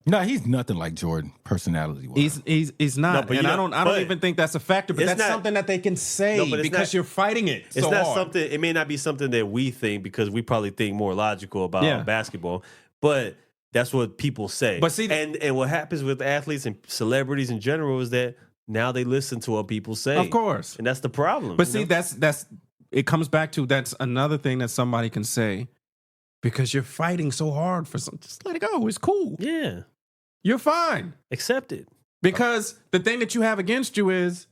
No, he's nothing like Jordan, personality-wise. He's not, No, but and you I know- don't but even think that's a factor. But it's that's not- something that they can say No, but it's because not- you're fighting it. It's so not hard. something, it may not be something that we think because we probably think more logical about Yeah. basketball, but that's what people say. But see- and what happens with athletes and celebrities in general is that now they listen to what people say. Of course. And that's the problem. But you see, know? that's it comes back to that's another thing that somebody can say because you're fighting so hard for something. Just let it go. It's cool. Yeah. You're fine. Accept it. Because the thing that you have against you is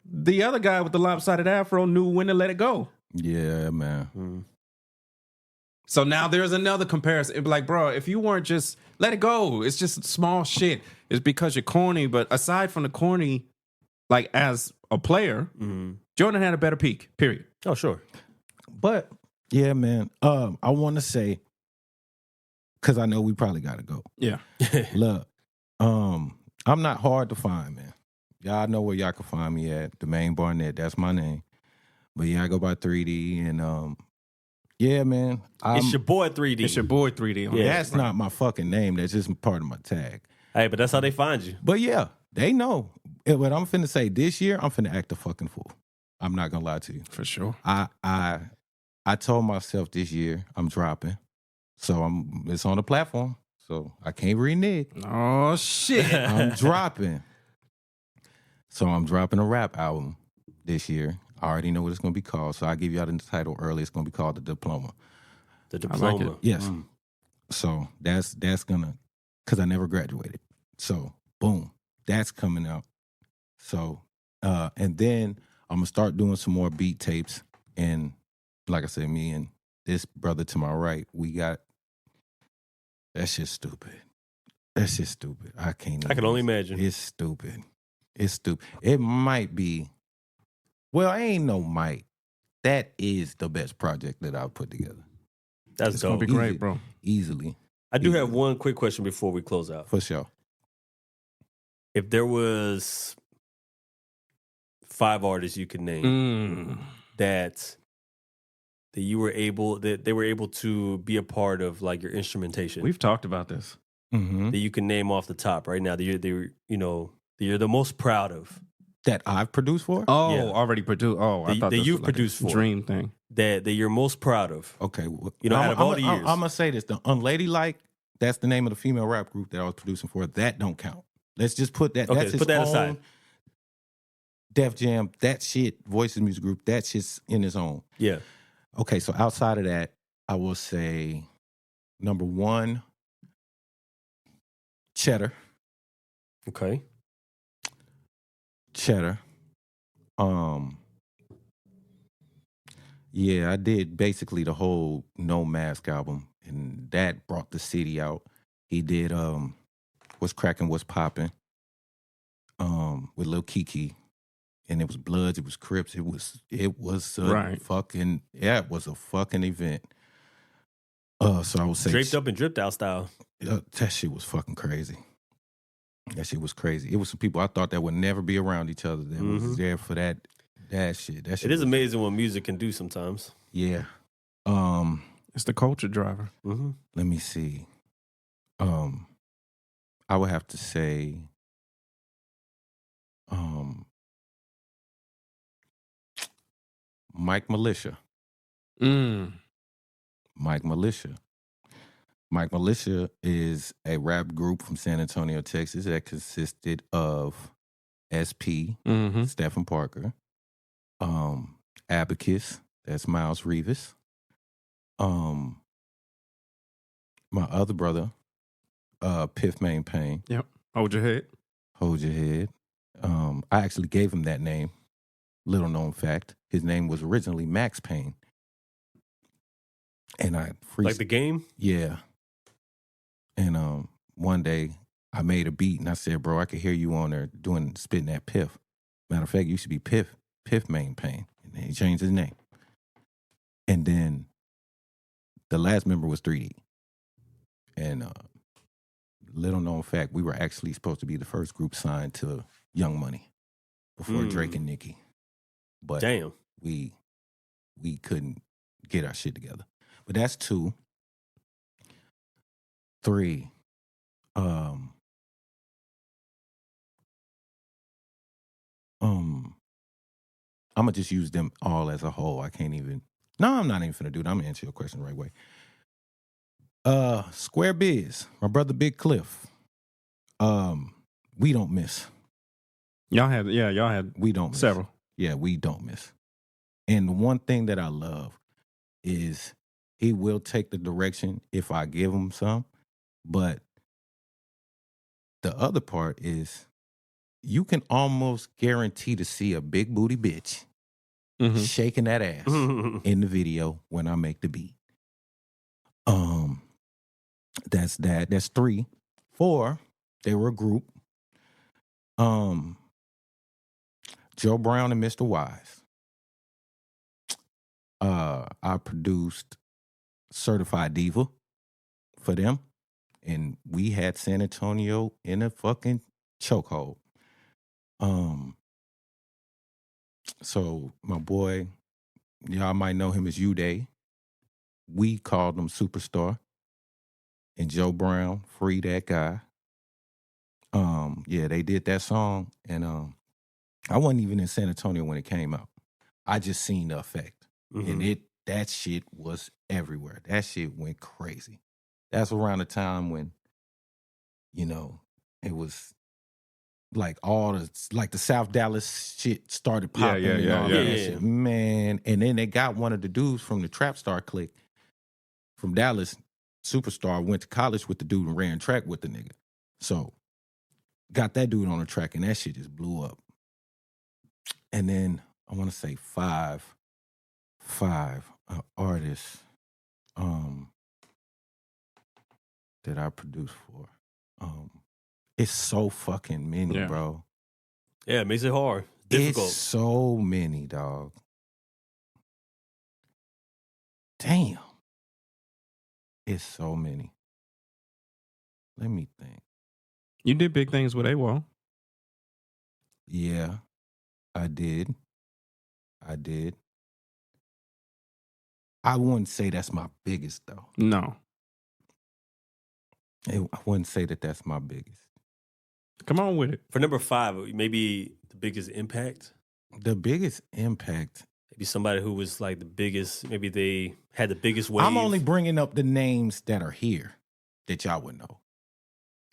the other guy with the lopsided afro knew when to let it go. Yeah, man. Mm. So now there's another comparison. It'd be like, bro, if you weren't just let it go, it's just small shit. It's because you're corny. But aside from the corny, like as a player, Mm. Jordan had a better peak, period. Oh, sure. But yeah, man. I want to say, because I know we probably got to go. Yeah. Look, I'm not hard to find, man. Y'all know where y'all can find me at. The Main Barnett, that's my name. But yeah, I go by 3D, and yeah, man. It's your boy 3D. It's your boy 3D. On Yeah. That's not my fucking name. That's just part of my tag. Hey, but that's how they find you. But yeah, they know. And what I'm finna say this year, I'm finna act a fucking fool. I'm not gonna lie to you. For sure. I told myself this year I'm dropping, so it's on the platform, so I can't renege. Oh, shit. I'm dropping, so I'm dropping a rap album this year. I already know what it's gonna be called, so I'll give y'all the title early. It's gonna be called The Diploma. The like diploma. it. Yes. So that's gonna, because I never graduated. So boom, that's coming out. So and then I'm gonna start doing some more beat tapes. And like I said, me and this brother to my right, we got that's just stupid. That's just stupid. I can't. I can only imagine. It's stupid. It's stupid. It might be. Well, I ain't no might. That is the best project that I've put together. That's It's dope. going to be great, bro. Easily, I do have one quick question before we close out. for sure. If there was 5 artists you could name that you were able that they were able to be a part of, like your instrumentation, We've talked about this. Mm-hmm. that you can name off the top right now that you're the most proud of, That I've produced for. Oh, Yeah. already produced. Oh, I That- thought that this you've was like produced a for. dream thing. that you're most proud of. Okay, well, Out of all the years. I'm gonna say this: the Unladylike. That's the name of the female rap group that I was producing for. That don't count. Let's just put that. Okay, that's his put that own aside. Def Jam. That shit. Voices Music Group. That shit's in its own. Yeah. Okay, so outside of that, I will say number 1, Cheddar. Okay. Cheddar. Yeah, I did basically the whole No Mask album, and that brought the city out. He did What's Crackin', What's Poppin', with Lil Kiki, and it was Bloods, it was Crips, it was a Right. fucking it was a fucking event. So I would say Draped up and dripped out style. that shit was fucking crazy. That shit was crazy. It was some people I thought that would never be around each other that was there for that shit. That shit It is was- amazing what music can do sometimes. Yeah. It's the culture driver. Mm-hmm. Let me see. I would have to say Mike Militia. Mike Militia. Mike Militia is a rap group from San Antonio, Texas that consisted of SP, Stephen Parker, Abacus, that's Miles Rivas, my other brother, Piff Main Payne. Yep. Hold your head. Hold your head. I actually gave him that name. Little known fact. His name was originally Max Payne. And I like the game? Yeah. And one day I made a beat and I said, bro, I could hear you on there spitting that Piff. Matter of fact, you should be Piff Main Payne. And then he changed his name. And then the last member was 3D. And little known fact, we were actually supposed to be the first group signed to Young Money before Drake and Nicki. But damn, we couldn't get our shit together. But that's 2. 3. I'm gonna just use them all as a whole. I can't even. No, I'm not even finna do that. I'm gonna answer your question the right way. Square Biz, my brother Big Cliff. We don't miss. Y'all had We don't miss. several. Yeah, we don't miss. And the one thing that I love is he will take the direction if I give him some. But the other part is you can almost guarantee to see a big booty bitch shaking that ass in the video when I make the beat. That's that. That's 3. 4, they were a group. Joe Brown and Mr. Wise. I produced Certified Diva for them. And we had San Antonio in a fucking chokehold. So my boy, y'all might know him as U-Day. We called him Superstar. And Joe Brown, Free That Guy. Yeah, they did that song. And I wasn't even in San Antonio when it came out. I just seen the effect. And that shit was everywhere. That shit went crazy. That's around the time when, you know, it was like the South Dallas shit started popping. Yeah. Shit. Man. And then they got one of the dudes from the Trap Star clique from Dallas, Superstar, went to college with the dude and ran track with the nigga. So got that dude on the track and that shit just blew up. And then I want to say 5 artists that I produced for. It's so fucking many, bro. Yeah, it makes it hard. Difficult. It's so many, dog. Damn. It's so many. Let me think. You did big things with AWOL. Yeah, I did. I wouldn't say that's my biggest, though. No. I wouldn't say that that's my biggest. Come on with it. For number 5, maybe the biggest impact? The biggest impact. Maybe somebody who was like the biggest, maybe they had the biggest wave. I'm only bringing up the names that are here that y'all would know.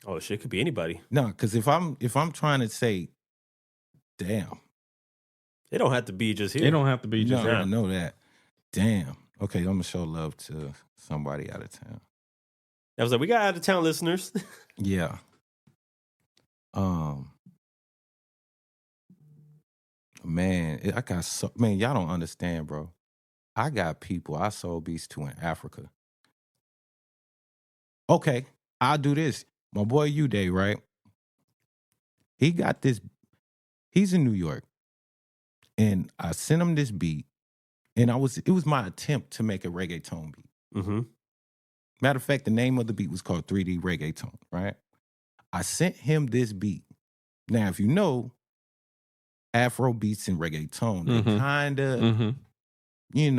Oh, shit, could be anybody. No, because if I'm trying to say, damn. They don't have to be just here. They don't have to be just no, here. I know that. Damn. Okay, I'm going to show love to somebody out of town. I was like, we got out of town listeners. Yeah. Man, y'all don't understand, bro. I got people I sold beats to in Africa. Okay, I'll do this. My boy U-Day, right? He got this. He's in New York. And I sent him this beat. And it was my attempt to make a reggaeton beat. Mm-hmm. Matter of fact, the name of the beat was called 3D Reggaeton, right? I sent him this beat. Now, if you know, Afro beats and reggaeton, they kind of, in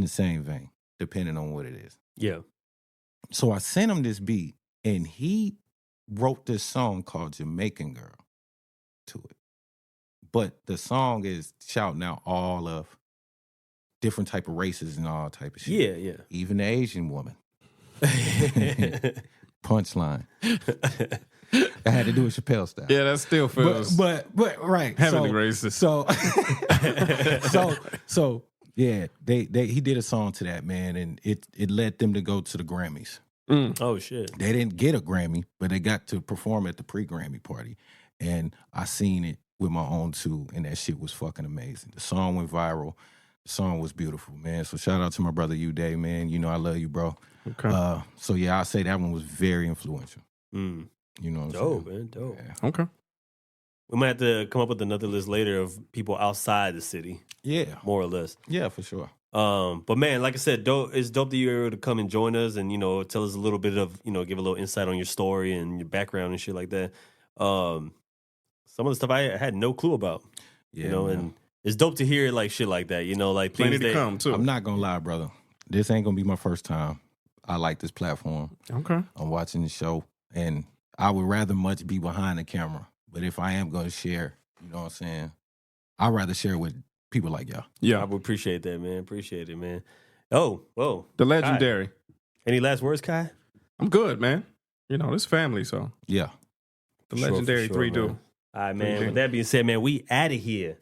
the same vein, depending on what it is. Yeah. So I sent him this beat, and he wrote this song called Jamaican Girl to it. but the song is shouting out all of different type of races and all type of shit. Yeah. Even the Asian woman. Punchline. I had to do it Chappelle style. Yeah, that still feels but right. heavily racist. So yeah, he did a song to that, man, and it led them to go to the Grammys. Oh shit. They didn't get a Grammy, but they got to perform at the pre-Grammy party. And I seen it with my own too, and that shit was fucking amazing. The song went viral. The song was beautiful, man. So shout out to my brother U-Day, man. You know I love you, bro. Okay. So yeah, I'll say that one was very influential. You know what I'm Dope, saying? man. Dope. Yeah. Okay. We might have to come up with another list later of people outside the city, Yeah. more or less. Yeah, for sure. But man, like I said, it's dope that you're able to come and join us and, tell us a little bit of, give a little insight on your story and your background and shit like that. Some of the stuff I had no clue about, Yeah, man. and it's dope to hear like shit like that, like Plenty things to that come too. I'm not gonna lie, brother. This ain't gonna be my first time. I like this platform. Okay. I'm watching the show, and I would rather much be behind the camera. But if I am gonna share, you know what I'm saying, I'd rather share with people like y'all. I Yeah. would appreciate that, man. Appreciate it, man. Oh, whoa. The legendary. Any last words, Kai? I'm good, man. This family, so Yeah. the For sure, legendary for sure, 3 do. man. All right, man. With that being said, man, we out of here.